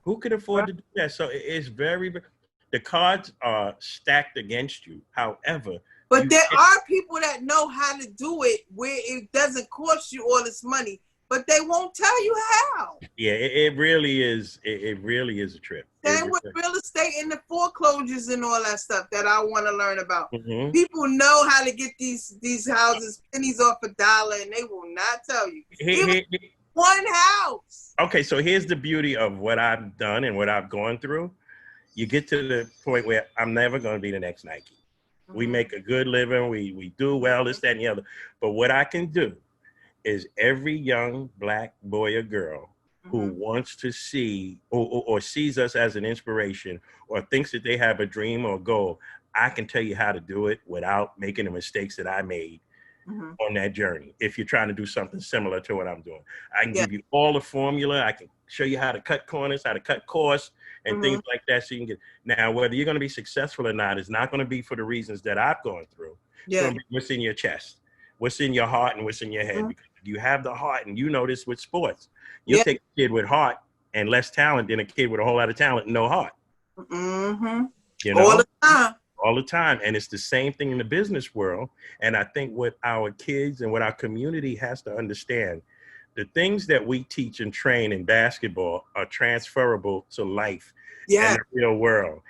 Who can afford to do that? So it's the cards are stacked against you. However, but there are people that know how to do it where it doesn't cost you all this money, but they won't tell you how. Yeah, it really is. It really is a trip. Same with real estate and the foreclosures and all that stuff that I want to learn about. People know how to get these houses pennies off a dollar, and they will not tell you. One house. Okay, so here's the beauty of what I've done and what I've gone through. You get to the point where I'm never going to be the next Nike. We make a good living. We do well, this, that, and the other. But what I can do is every young Black boy or girl who wants to see or sees us as an inspiration or thinks that they have a dream or goal, I can tell you how to do it without making the mistakes that I made on that journey. If you're trying to do something similar to what I'm doing, I can give you all the formula. I can show you how to cut corners, how to cut costs, and things like that. So you can get, now, whether you're going to be successful or not is not going to be for the reasons that I've gone through. It's going to be what's in your chest, what's in your heart, and what's in your head. Because if you have the heart, and you know this with sports, you'll take a kid with heart and less talent than a kid with a whole lot of talent and no heart. You know? All the time. And it's the same thing in the business world. And I think what our kids and what our community has to understand, the things that we teach and train in basketball are transferable to life in the real world.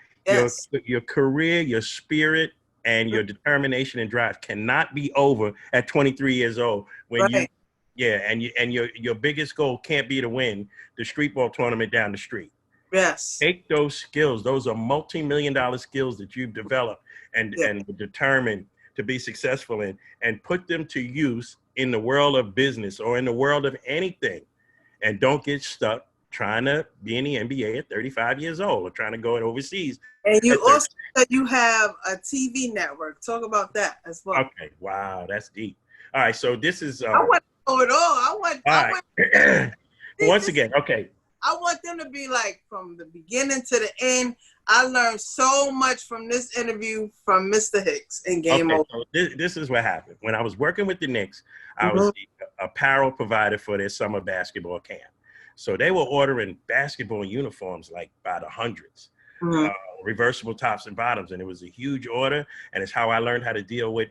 Your career, your spirit, and your determination and drive cannot be over at 23 years old. When your biggest goal can't be to win the street ball tournament down the street. Yes. Take those skills. Those are multi-million-dollar skills that you've developed and determined to be successful in, and put them to use in the world of business or in the world of anything. And don't get stuck trying to be in the NBA at 35 years old or trying to go overseas. And you also said you have a TV network. Talk about that as well. Okay. Wow. That's deep. All right. So this is. I want to know it all. Once again, okay. I want them to be like from the beginning to the end. I learned so much from this interview from Mr. Hicks in Game Over. So this is what happened. When I was working with the Knicks, I was the apparel provider for their summer basketball camp. So they were ordering basketball uniforms like by the hundreds. reversible tops and bottoms. And it was a huge order. And it's how I learned how to deal with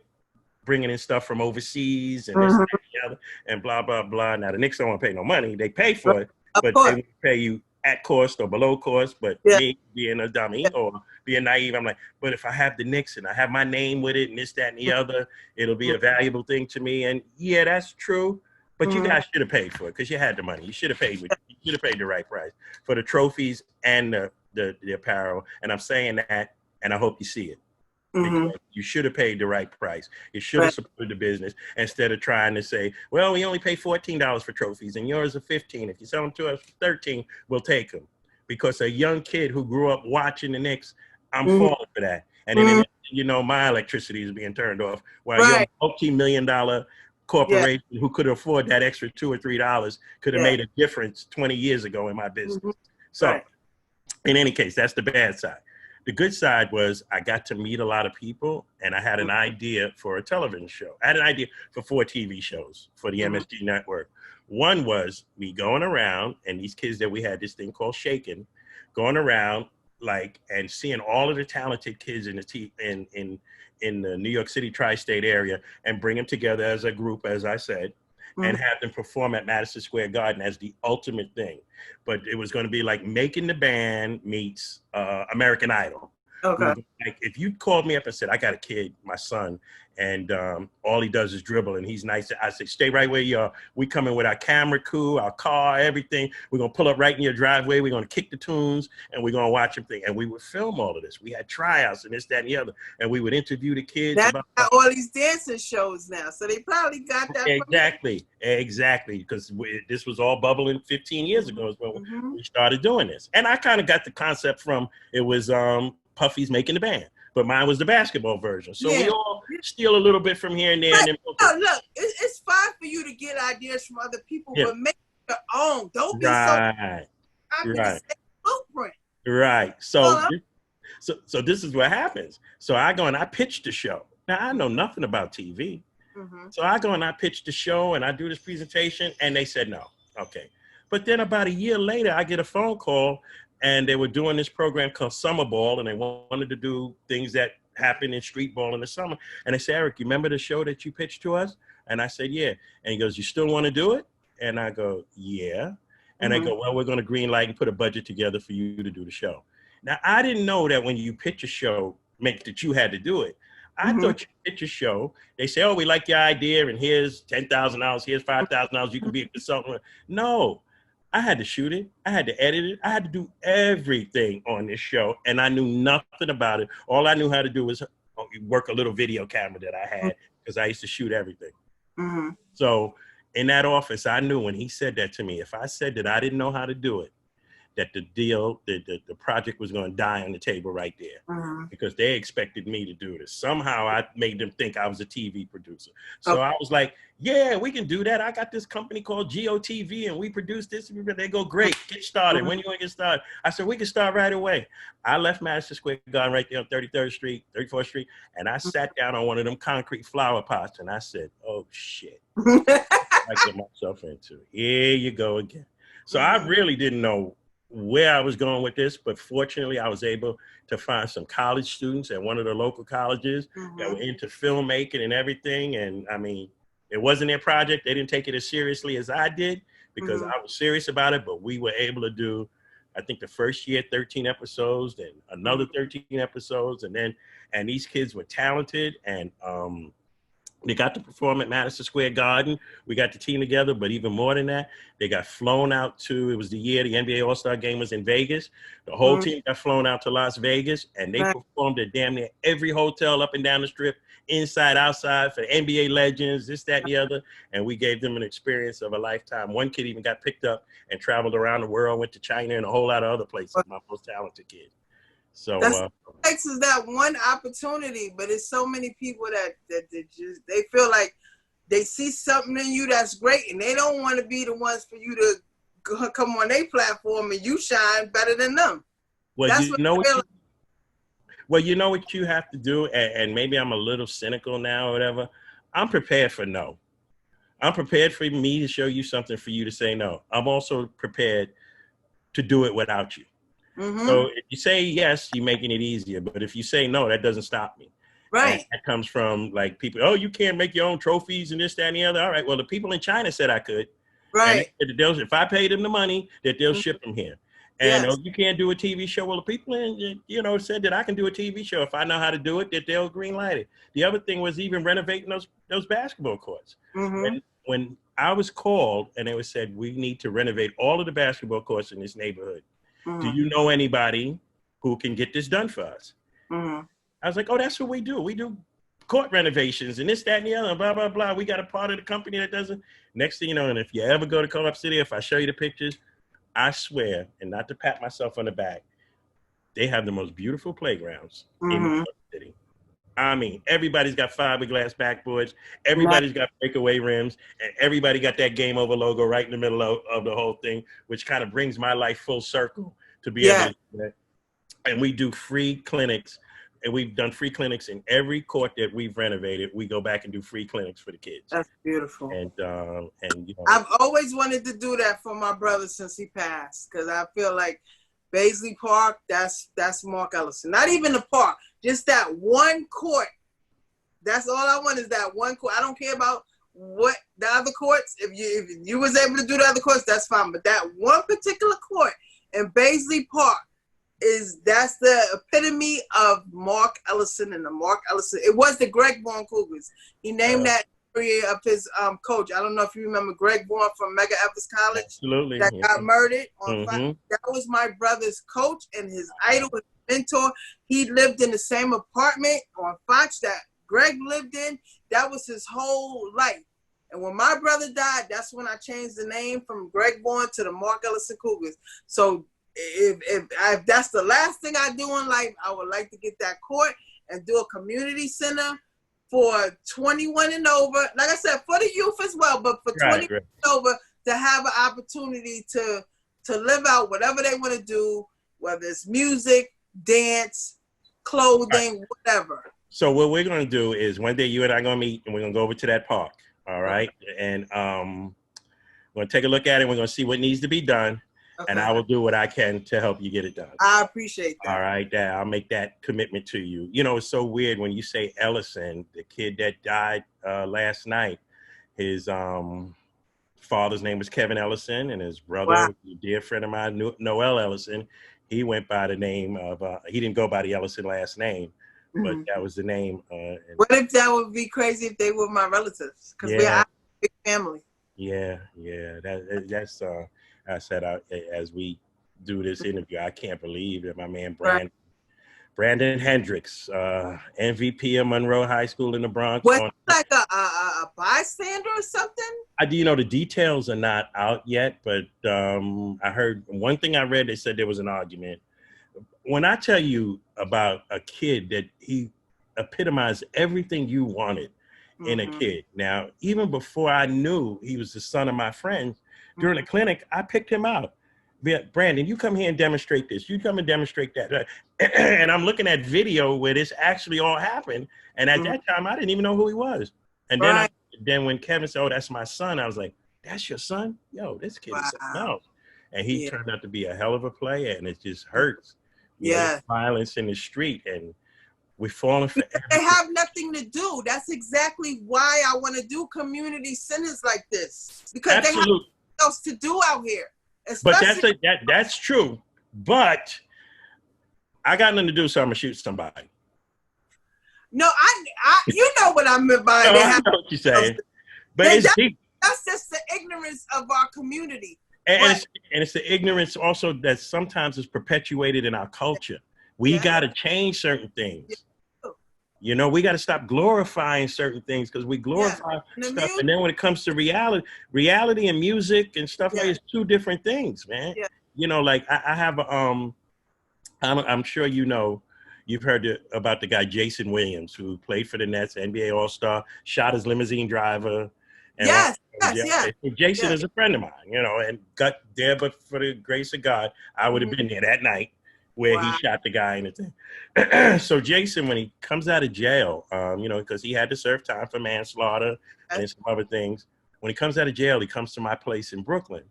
bringing in stuff from overseas and this, that, and the other, and blah, blah, blah. Now, the Knicks don't want to pay no money. They pay for it, but they won't pay you at cost or below cost. But me being a dummy or being naive, I'm like, but if I have the Knicks and I have my name with it and this, that, and the other, it'll be a valuable thing to me. And yeah, that's true. But you guys should have paid for it because you had the money. You should have paid. You should have paid the right price for the trophies and the apparel. And I'm saying that, and I hope you see it. You should have paid the right price. You should have supported the business instead of trying to say, well, we only pay $14 for trophies and yours are $15. If you sell them to us for $13, we'll take them. Because a young kid who grew up watching the Knicks, I'm falling for that. And then, you know, my electricity is being turned off while your multi-million-dollar corporation who could afford that extra $2 or $3 could have made a difference 20 years ago in my business. So in any case, that's the bad side. The good side was I got to meet a lot of people, and I had an idea for a television show. I had an idea for 4 TV shows for the MSG network. One was me going around, and these kids that we had this thing called Shaken, going around like and seeing all of the talented kids in the New York City tri-state area and bring them together as a group, as I said, and have them perform at Madison Square Garden as the ultimate thing. But it was going to be like Making the Band meets American Idol. Like if you called me up and said, I got a kid, my son, and all he does is dribble and he's nice, I say, stay right where you are. We come in with our camera crew, our car, everything. We're going to pull up right in your driveway. We're going to kick the tunes and we're going to watch them thing. And we would film all of this. We had tryouts and this, that, and the other. And we would interview the kids. That's all these dancing shows now. So they probably got that. Exactly. Because this was all bubbling 15 years ago is when we started doing this. And I kind of got the concept from, it was Puffy's Making the Band. But mine was the basketball version. So we all steal a little bit from here and there. And then look, it's fine for you to get ideas from other people, but make your own. Don't be so blueprint. Right. So this is what happens. So I go and I pitch the show. Now, I know nothing about TV. So I go and I pitch the show and I do this presentation and they said no. Okay. But then about a year later, I get a phone call and they were doing this program called Summer Ball, and they wanted to do things that happen in street ball in the summer. And they said, Eric, you remember the show that you pitched to us? And I said, yeah. And he goes, you still want to do it? And I go, yeah. And I go, well, we're going to green light and put a budget together for you to do the show. Now, I didn't know that when you pitch a show, that you had to do it. I thought you pitch a show. They say, oh, we like your idea, and here's $10,000, here's $5,000, you can be a consultant. No. I had to shoot it. I had to edit it. I had to do everything on this show, and I knew nothing about it. All I knew how to do was work a little video camera that I had because I used to shoot everything. So in that office, I knew when he said that to me, if I said that I didn't know how to do it, that the deal, the project was going to die on the table right there because they expected me to do this. Somehow I made them think I was a TV producer. So I was like, yeah, we can do that. I got this company called GOTV and we produce this. They go, great, get started. When you want to get started? I said, we can start right away. I left Madison Square Garden right there on 34th Street, and I sat down on one of them concrete flower pots and I said, oh shit, I get myself into it. Here you go again. So I really didn't know where I was going with this, but fortunately I was able to find some college students at one of the local colleges that were into filmmaking and everything. And I mean, it wasn't their project. They didn't take it as seriously as I did because I was serious about it, but we were able to do, I think the first year, 13 episodes, then another 13 episodes. And these kids were talented and they got to perform at Madison Square Garden. We got the team together, but even more than that, they got flown out to, it was the year the NBA All-Star Game was in Vegas. The whole team got flown out to Las Vegas, and they performed at damn near every hotel up and down the strip, inside, outside, for NBA legends, this, that, and the other. And we gave them an experience of a lifetime. One kid even got picked up and traveled around the world, went to China and a whole lot of other places, my most talented kid. So Hicks is that one opportunity, but it's so many people that they feel like they see something in you that's great, and they don't want to be the ones for you to come on their platform and you shine better than them. Well, you know what you have to do, and maybe I'm a little cynical now or whatever. I'm prepared for no. I'm prepared for me to show you something for you to say no. I'm also prepared to do it without you. So if you say yes, you're making it easier. But if you say no, that doesn't stop me. Right. And that comes from like people, oh, you can't make your own trophies and this, that, and the other. All right, well, the people in China said I could. Right. And if I paid them the money, that they'll ship them here. And Yes. you can't do a TV show. Well, the people said that I can do a TV show if I know how to do it, that they'll green light it. The other thing was even renovating those basketball courts. When I was called and it was said, we need to renovate all of the basketball courts in this neighborhood. Do you know anybody who can get this done for us? I was like, oh, that's what we do. We do court renovations and this, that, and the other, blah, blah, blah. We got a part of the company that does it. Next thing you know, and if you ever go to Co-op City, if I show you the pictures, I swear, and not to pat myself on the back, they have the most beautiful playgrounds in the city. I mean, everybody's got fiberglass backboards, everybody's got breakaway rims, and everybody got that Game Over logo right in the middle of the whole thing, which kind of brings my life full circle to be able to do that. And we do free clinics, and we've done free clinics in every court that we've renovated. We go back and do free clinics for the kids. That's beautiful. And I've always wanted to do that for my brother since he passed, because I feel like Baisley Park, that's Mark Ellison. Not even the park, just that one court. That's all I want is that one court. I don't care about what the other courts. If you was able to do the other courts, that's fine. But that one particular court in Baisley Park that's the epitome of Mark Ellison and the Mark Ellison. It was the Greg Vaughn Cougars. He named that area of his coach. I don't know if you remember Greg Vaughn from Mega Evers College. Absolutely. That got murdered on fire. That was my brother's coach and his idol, his mentor. He lived in the same apartment on Fox that Greg lived in. That was his whole life. And when my brother died, that's when I changed the name from Greg Vaughn to the Mark Ellison Cougars. So if that's the last thing I do in life, I would like to get that court and do a community center for 21 and over. Like I said, for the youth as well, but for 21 and over, to have an opportunity to live out whatever they want to do, whether it's music, dance, clothing, whatever. So what we're going to do is one day you and I are going to meet and we're going to go over to that park. All right. And we're going to take a look at it. We're going to see what needs to be done. And I will do what I can to help you get it done. I appreciate that. All right, I'll make that commitment to you. You know, it's so weird when you say Ellison, the kid that died last night. His father's name was Kevin Ellison, and his brother, a dear friend of mine, Noel Ellison, he went by the name of, he didn't go by the Ellison last name, but that was the name. What if that would be crazy if they were my relatives? Because we're a big family. Yeah. That's... I said, as we do this interview, I can't believe that my man Brandon Hendricks, MVP of Monroe High School in the Bronx. Was he like a bystander or something? The details are not out yet, but I heard one thing I read, they said there was an argument. When I tell you about a kid that he epitomized everything you wanted in a kid. Now, even before I knew he was the son of my friend, during the clinic, I picked him out. Brandon, you come here and demonstrate this. You come and demonstrate that. And I'm looking at video where this actually all happened. And at that time, I didn't even know who he was. And then when Kevin said, oh, that's my son, I was like, that's your son? Yo, this kid is something else. And he turned out to be a hell of a player. And it just hurts. Violence in the street. And we're falling for everything. They have nothing to do. That's exactly why I want to do community centers like this. Because they have nothing else to do out here. But that's true. But I got nothing to do, so I'm gonna shoot somebody. No, I you know what I meant by that. I know what you're saying. But that's just the ignorance of our community. And it's the ignorance also that sometimes is perpetuated in our culture. We got to change certain things. You know, we got to stop glorifying certain things because we glorify stuff. And then when it comes to reality and music and stuff like it's two different things, man. Yeah. You know, like I have, I'm sure you know, you've heard about the guy Jason Williams, who played for the Nets, NBA All-Star, shot his limousine driver. And Jason is a friend of mine, you know, and got there, but for the grace of God, I would have been there that night where he shot the guy and the thing. So Jason, when he comes out of jail, you know, because he had to serve time for manslaughter and some other things. When he comes out of jail, he comes to my place in Brooklyn.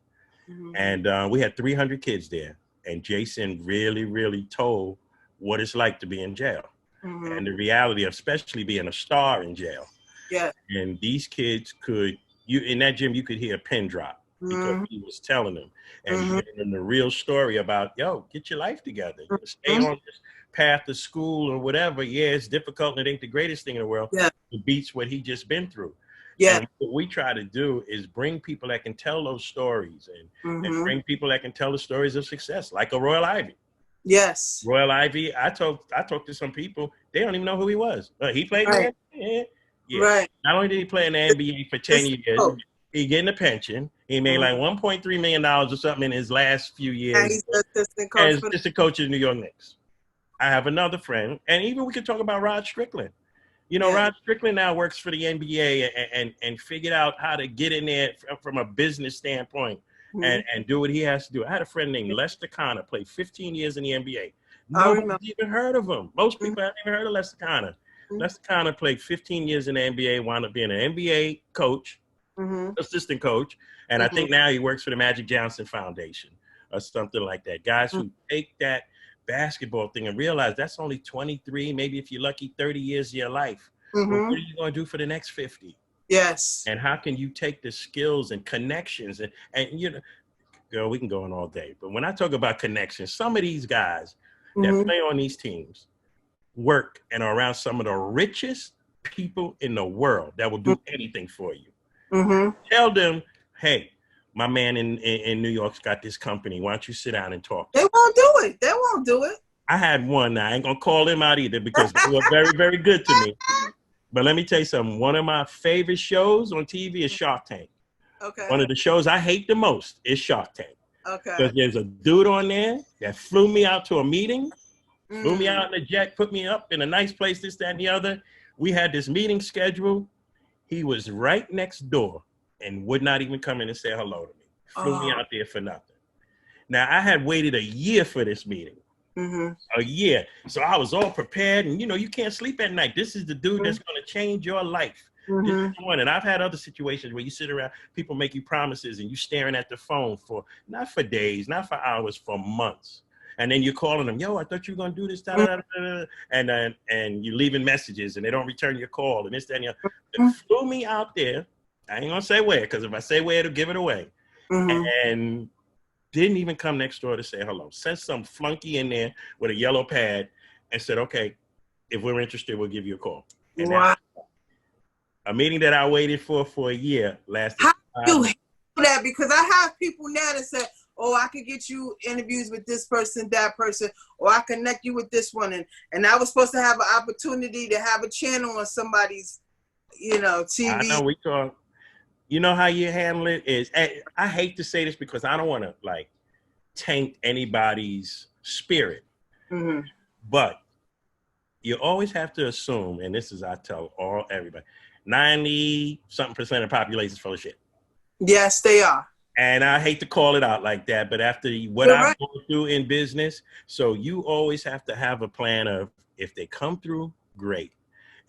And we had 300 kids there. And Jason really, really told what it's like to be in jail. Mm-hmm. And the reality of especially being a star in jail. Yeah. And these kids in that gym, you could hear a pin drop because he was telling them and he gave them the real story about, yo, get your life together. You know, stay on this path to school or whatever. Yeah, it's difficult and it ain't the greatest thing in the world. Yeah. It beats what he just been through. Yeah. And what we try to do is bring people that can tell those stories and bring people that can tell the stories of success, like a Royal Ivy. Yes. Royal Ivy, I talked to some people, they don't even know who he was. He played in the NBA. Yeah. Right. Not only did he play in the NBA for 10 years, he getting a pension. He made like $1.3 million or something in his last few years. And he's the assistant coach. As assistant coach of the New York Knicks. I have another friend, and even we could talk about Rod Strickland. You know, Rod Strickland now works for the NBA and figured out how to get in there from a business standpoint and do what he has to do. I had a friend named Lester Connor, played 15 years in the NBA. Nobody's even heard of him. Most people haven't even heard of Lester Connor. Lester Connor played 15 years in the NBA, wound up being an NBA coach, assistant coach, and I think now he works for the Magic Johnson Foundation or something like that. Guys who take that basketball thing and realize that's only 23, maybe if you're lucky, 30 years of your life. But what are you going to do for the next 50? Yes. And how can you take the skills and connections and you know, girl, we can go on all day. But when I talk about connections, some of these guys that play on these teams work and are around some of the richest people in the world that will do anything for you. Tell them, hey, my man in New York's got this company. Why don't you sit down and talk? They won't do it. They won't do it. I had one. I ain't going to call them out either because they were very, very good to me. But let me tell you something. One of my favorite shows on TV is Shark Tank. Okay. One of the shows I hate the most is Shark Tank. Okay. Because there's a dude on there that flew me out to a meeting, flew me out in a jet, put me up in a nice place, this, that, and the other. We had this meeting scheduled. He was right next door and would not even come in and say hello to me. Flew me out there for nothing. Now, I had waited a year for this meeting. A year. So I was all prepared. And, you know, you can't sleep at night. This is the dude that's going to change your life. This is the one. And I've had other situations where you sit around, people make you promises and you staring at the phone for, not for days, not for hours, for months. And then you're calling them, yo, I thought you were going to do this, da, da, da, da, da. And you're leaving messages and they don't return your call and this, that, and the other. They flew me out there. I ain't going to say where, because if I say where, it'll give it away. And didn't even come next door to say hello. Sent some flunky in there with a yellow pad and said, okay, if we're interested, we'll give you a call. And wow. A meeting that I waited for a year lasted. How do you handle that? Because I have people now that say, oh, I could get you interviews with this person, that person, or I connect you with this one. And I was supposed to have an opportunity to have a channel on somebody's, you know, TV. I know we talk. You know how you handle it is, I hate to say this because I don't want to like taint anybody's spirit, but you always have to assume, and this is, I tell everybody, 90-something% of the population is full of shit. Yes, they are. And I hate to call it out like that, but after what I've gone through in business, so you always have to have a plan of, if they come through, great.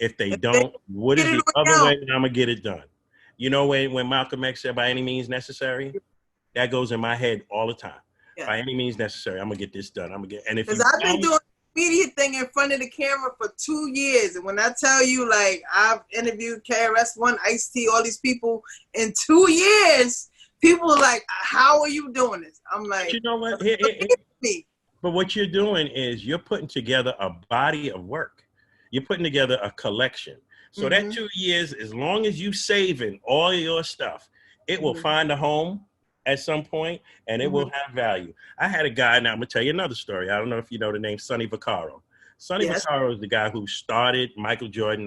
If they don't, what is the other way that I'm going to get it done? You know, when Malcolm X said, by any means necessary, that goes in my head all the time. Yeah. By any means necessary, I'm going to get this done. I'm going to get, and if because I've been doing the media thing in front of the camera for 2 years. And when I tell you, like, I've interviewed KRS-One, Ice-T, all these people in 2 years, people are like, how are you doing this? I'm like, but you know what? But what you're doing is you're putting together a body of work. You're putting together a collection. So that 2 years, as long as you saving all your stuff, it will find a home at some point and it will have value. I had a guy, now I'm gonna tell you another story. I don't know if you know the name Sonny Vaccaro. Sonny Vaccaro is the guy who started Michael Jordan.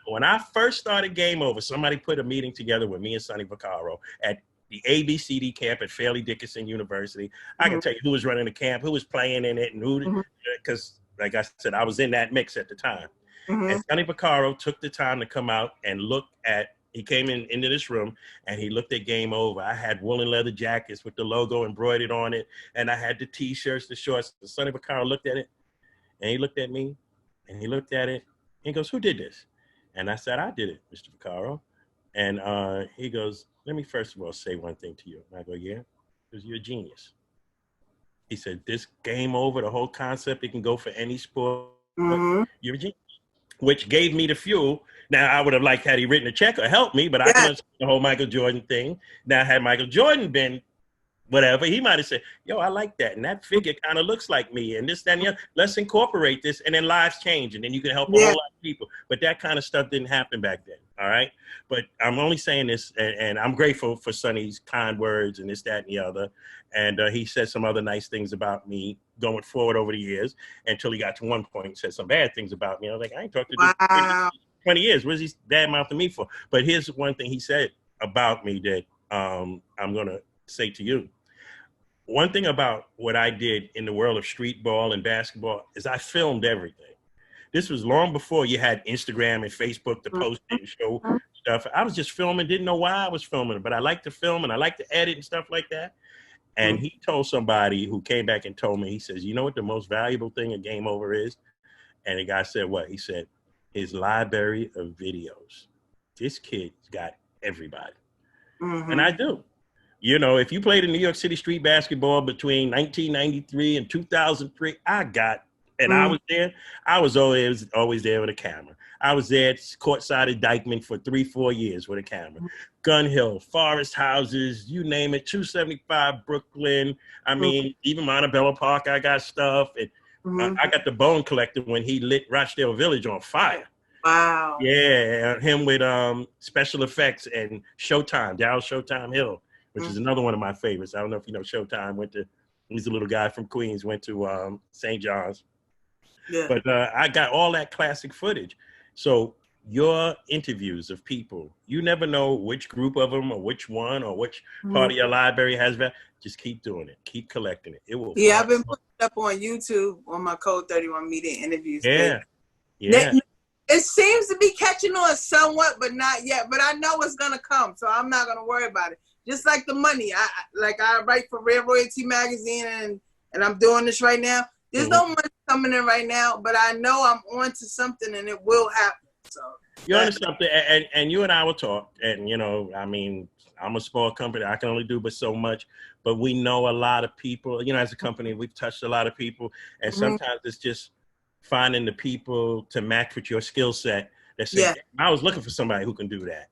When I first started Game Over, somebody put a meeting together with me and Sonny Vaccaro at the ABCD camp at Fairleigh Dickinson University. I can tell you who was running the camp, who was playing in it, and who, because like I said, I was in that mix at the time. And Sonny Vaccaro took the time to come out and look at, he came into this room and he looked at Game Over. I had woolen leather jackets with the logo embroidered on it. And I had the t-shirts, the shorts. And Sonny Vaccaro looked at it and he looked at me and he looked at it and he goes, who did this? And I said, I did it, Mr. Vaccaro. And he goes, let me first of all say one thing to you. And I go, yeah, because you're a genius. He said, this game over, the whole concept, it can go for any sport. Mm-hmm. You're a genius. Which gave me the fuel. Now, I would have liked had he written a check or helped me, but I can understand the whole Michael Jordan thing. Now, had Michael Jordan been whatever, he might have said, yo, I like that. And that figure kind of looks like me. And this, that, and the other. Let's incorporate this. And then lives change. And then you can help a whole lot of people. But that kind of stuff didn't happen back then. All right. But I'm only saying this, and I'm grateful for Sonny's kind words and this, that, and the other. And he said some other nice things about me going forward over the years until he got to one point and said some bad things about me. I was like, I ain't talked to this for 20 years. What is he bad mouthing me for? But here's one thing he said about me that I'm going to say to you. One thing about what I did in the world of street ball and basketball is I filmed everything. This was long before you had Instagram and Facebook to post it and show stuff. I was just filming, didn't know why I was filming, but I like to film and I like to edit and stuff like that. And he told somebody who came back and told me, he says, you know what the most valuable thing a Game Over is? And the guy said, what? He said, his library of videos. This kid's got everybody. And I do. You know, if you played in New York City street basketball between 1993 and 2003, I got, and I was there. I was always there with a camera. I was there courtside at Dykeman for 3-4 years with a camera. Gun Hill, Forest Houses, you name it, 275 Brooklyn. I mean, even Montebello Park, I got stuff. And I got the Bone Collector when he lit Rochdale Village on fire. Wow. Yeah, him with special effects and Showtime, Daryl Showtime Hill, which is another one of my favorites. I don't know if you know Showtime. He's a little guy from Queens, went to St. John's. Yeah. But I got all that classic footage. So your interviews of people, you never know which group of them or which one or which part of your library has that. Just keep doing it. Keep collecting it. It will. Yeah, I've been putting it up on YouTube on my Code 31 media interviews. Yeah. Yeah. It seems to be catching on somewhat, but not yet. But I know it's going to come, so I'm not going to worry about it. Just like the money. I write for Rare Royalty Magazine, and I'm doing this right now. There's no money coming in right now, but I know I'm on to something, and it will happen. So you're on to something, and you and I will talk. And, you know, I mean, I'm a small company. I can only do but so much. But we know a lot of people. You know, as a company, we've touched a lot of people. And sometimes it's just finding the people to match with your skill set. That say, I was looking for somebody who can do that.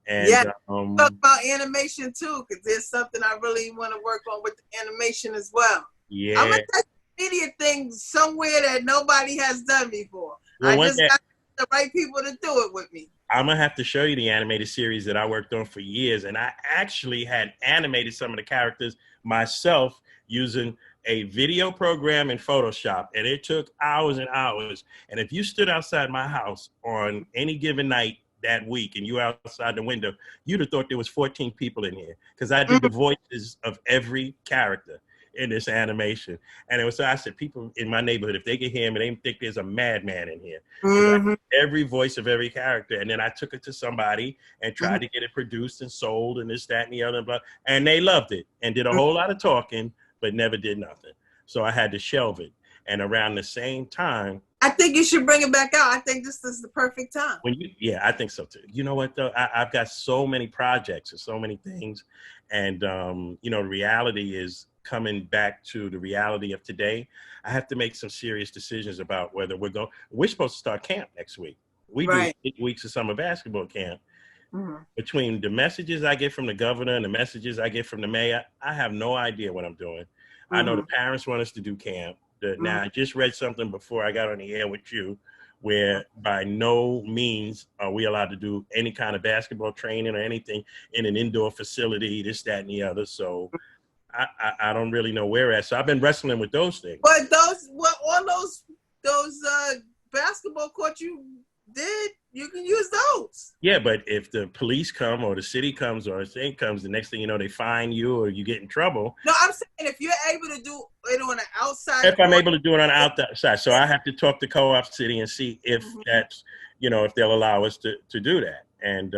And talk about animation too, because there's something I really want to work on with the animation as well. Yeah, I'm gonna touch the media thing somewhere that nobody has done before. Well, I just got the right people to do it with me. I'm gonna have to show you the animated series that I worked on for years, and I actually had animated some of the characters myself using a video program in Photoshop, and it took hours and hours. And if you stood outside my house on any given night that week and you were outside the window, you'd have thought there was 14 people in here, because I did the voices of every character in this animation. And it was, so I said, people in my neighborhood, if they can hear me, they think there's a madman in here. Every voice of every character. And then I took it to somebody and tried to get it produced and sold and this, that, and the other, blah, and they loved it and did a whole lot of talking, but never did nothing. So I had to shelve it. And around the same time, I think you should bring it back out. I think this is the perfect time. Yeah, I think so too. You know what though? I've got so many projects and so many things. And, you know, reality is coming back to the reality of today. I have to make some serious decisions about whether we're supposed to start camp next week. We do 8 weeks of summer basketball camp. Between the messages I get from the governor and the messages I get from the mayor, I have no idea what I'm doing. I know the parents want us to do camp. Now, I just read something before I got on the air with you, where by no means are we allowed to do any kind of basketball training or anything in an indoor facility, this, that, and the other. So I don't really know where at. So I've been wrestling with those things. But all those basketball courts you did, you can use those. Yeah, but if the police come or the city comes or a thing comes, the next thing you know, they fine you or you get in trouble. No, I'm saying if you're able to do it on the outside. If I'm able to do it on the outside. So I have to talk to Co-op City and see if that's, you know, if they'll allow us to do that. And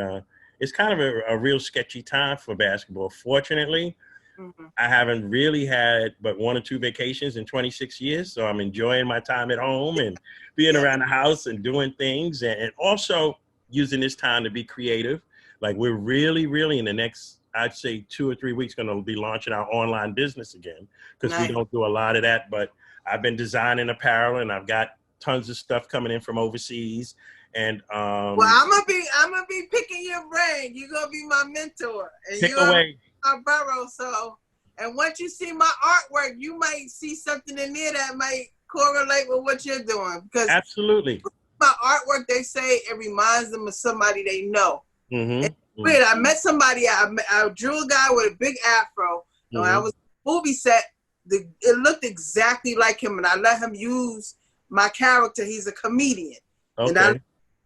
it's kind of a real sketchy time for basketball. Fortunately, I haven't really had but 1 or 2 vacations in 26 years. So I'm enjoying my time at home and being around the house and doing things, and also using this time to be creative. Like we're really, really in the next I'd say 2 or 3 weeks, going to be launching our online business again, because Nice. we don't do a lot of that. But I've been designing apparel, and I've got tons of stuff coming in from overseas. And well, I'm gonna be picking your brain. You're gonna be my mentor, and pick you're away. my burrow. So, and once you see my artwork, you might see something in there that might correlate with what you're doing. Because Absolutely, my artwork, they say it reminds them of somebody they know. mm-hmm. Weird. I met somebody. I drew a guy with a big afro. And when I was movie set, it looked exactly like him, and I let him use my character. He's a comedian, and I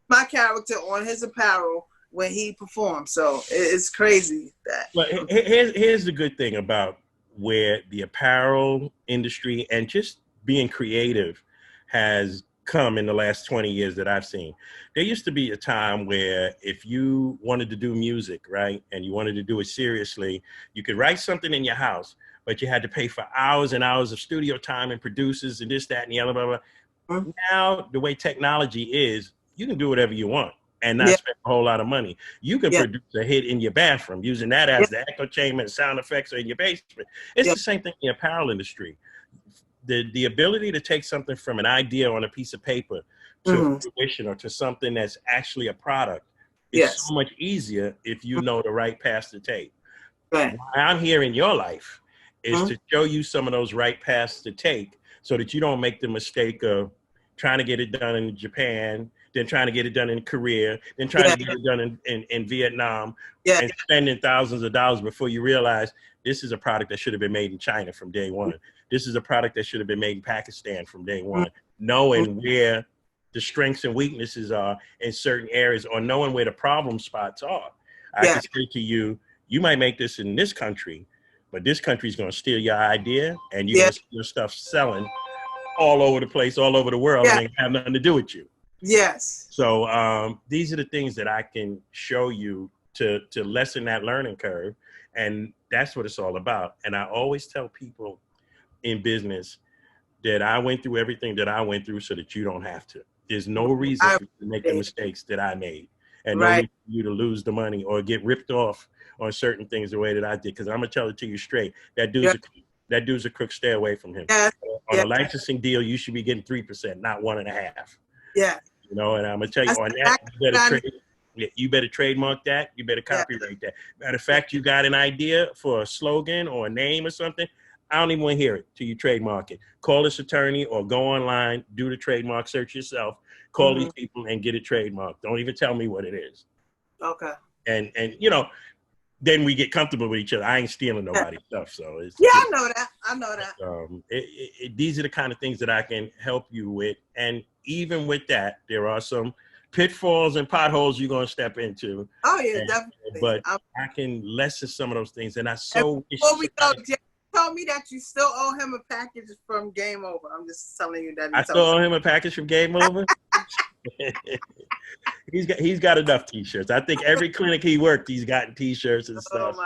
my character on his apparel when he performs. So it's crazy that. But here's the good thing about where the apparel industry and just being creative has come in the last 20 years that I've seen. There used to be a time where if you wanted to do music, right, and you wanted to do it seriously, you could write something in your house, but you had to pay for hours and hours of studio time and producers and this, that, and the other, blah, blah. Mm-hmm. Now, the way technology is, you can do whatever you want and not spend a whole lot of money. You can produce a hit in your bathroom using that as the echo chamber and sound effects in your basement. It's the same thing in the apparel industry. The ability to take something from an idea on a piece of paper to fruition or to something that's actually a product is so much easier if you know the right paths to take. Right. Why I'm here in your life is to show you some of those right paths to take so that you don't make the mistake of trying to get it done in Japan, then trying to get it done in Korea, then trying to get it done in Vietnam, and spending thousands of dollars before you realize this is a product that should have been made in China from day one. This is a product that should have been made in Pakistan from day one. Knowing where the strengths and weaknesses are in certain areas, or knowing where the problem spots are. I can say to you, you might make this in this country, but this country is going to steal your idea, and you're going to see your stuff selling all over the place, all over the world, and they have nothing to do with you. Yes. So these are the things that I can show you to lessen that learning curve. And that's what it's all about. And I always tell people in business that I went through everything that I went through so that you don't have to. There's no reason for you to make the mistakes that I made, and no reason for you to lose the money or get ripped off on certain things the way that I did. Because I'm going to tell it to you straight. That dude's a crook. Stay away from him. On a licensing deal, you should be getting 3%, not 1.5%. Yeah. You know, and I'm going to tell you on that, you better trademark that. You better copyright that. Matter of fact, you got an idea for a slogan or a name or something, I don't even want to hear it till you trademark it. Call this attorney or go online, do the trademark search yourself, call these people and get it trademarked. Don't even tell me what it is. Okay. And you know, then we get comfortable with each other. I ain't stealing nobody's stuff. So it's I know that. I know that. These are the kind of things that I can help you with. And even with that, there are some pitfalls and potholes you're going to step into. Oh, yeah, definitely. But I can lessen some of those things. And before we go, Jay told me that you still owe him a package from Game Over. I'm just telling you that. I still owe him a package from Game Over? He's got enough T-shirts. I think every clinic he worked, he's gotten T-shirts and stuff.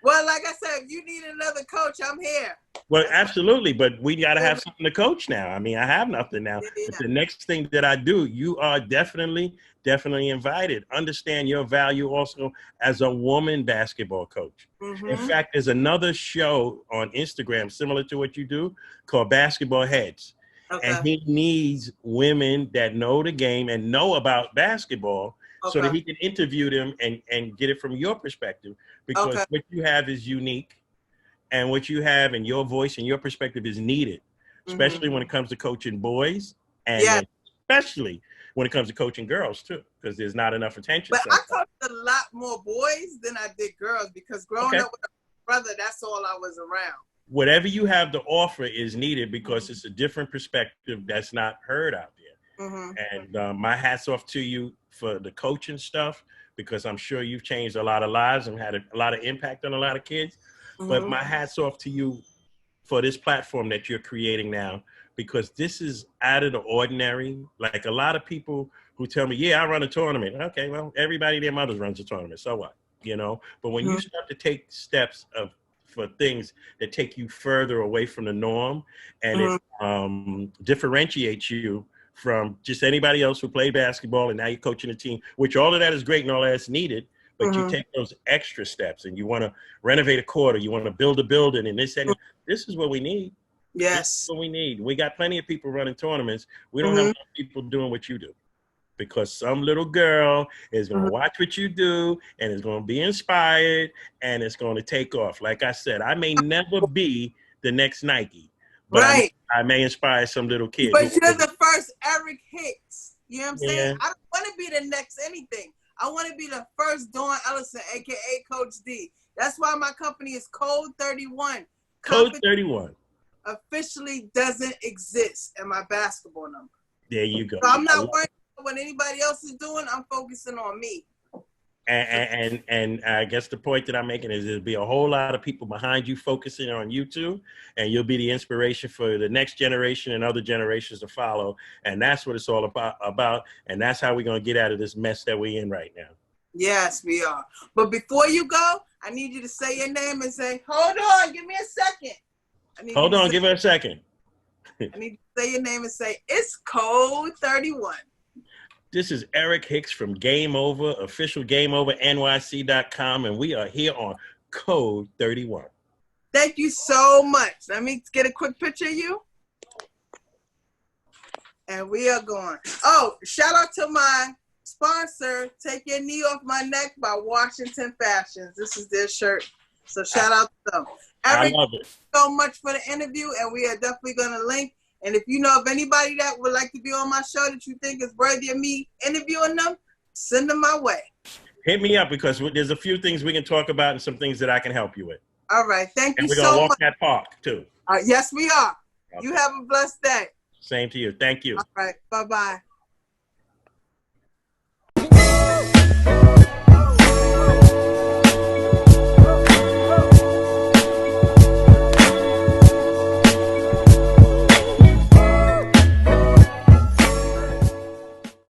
Well, like I said, if you need another coach, I'm here. Well, absolutely, but we got to have something to coach now. I mean, I have nothing now. But the next thing that I do, you are definitely invited. Understand your value also as a woman basketball coach. In fact, there's another show on Instagram similar to what you do called Basketball Heads. And he needs women that know the game and know about basketball so that he can interview them and get it from your perspective, because what you have is unique, and what you have and your voice and your perspective is needed, especially when it comes to coaching boys, and especially when it comes to coaching girls too, because there's not enough attention. But I coached a lot more boys than I did girls, because growing up with a brother, that's all I was around. Whatever you have to offer is needed, because it's a different perspective that's not heard out there. And my hat's off to you for the coaching stuff, because I'm sure you've changed a lot of lives and had a lot of impact on a lot of kids. But my hat's off to you for this platform that you're creating now, because this is out of the ordinary. Like a lot of people who tell me, yeah, I run a tournament. Okay, well, everybody, their mothers runs a tournament. So what? You know, but when you start to take steps for things that take you further away from the norm, and it differentiates you from just anybody else who played basketball, and now you're coaching a team, which all of that is great and all that's needed. but you take those extra steps and you want to renovate a court, or you want to build a building and this, and this is what we need. Yes. This is what we need. We got plenty of people running tournaments. We don't have enough people doing what you do, because some little girl is going to watch what you do and is going to be inspired and it's going to take off. Like I said, I may never be the next Nike, but I may inspire some little kid. But you're the first Eric Hicks. You know what I'm saying? Yeah. I don't want to be the next anything. I want to be the first Dawn Ellison, a.k.a. Coach D. That's why my company is Code31. Code31 officially doesn't exist in my basketball number. There you go. So I'm not worried about what anybody else is doing. I'm focusing on me. And I guess the point that I'm making is there'll be a whole lot of people behind you focusing on you too, and you'll be the inspiration for the next generation and other generations to follow. And that's what it's all about. And that's how we're going to get out of this mess that we're in right now. Yes, we are. But before you go, I need you to say your name and say, hold on, give me a second. Hold on, give her a second. I need to say your name and say, it's Code31. This is Eric Hicks from Game Over, official GameOverNYC.com, and we are here on Code 31. Thank you so much. Let me get a quick picture of you. And we are going. Oh, shout out to my sponsor, Take Your Knee Off My Neck by Washington Fashions. This is their shirt. So shout out to them. Eric, I love it. Thank you so much for the interview, and we are definitely going to link. And if you know of anybody that would like to be on my show that you think is worthy of me interviewing them, send them my way. Hit me up, because there's a few things we can talk about and some things that I can help you with. All right. Thank you so much. And we're going to walk that park, too. Yes, we are. Okay. You have a blessed day. Same to you. Thank you. All right. Bye-bye.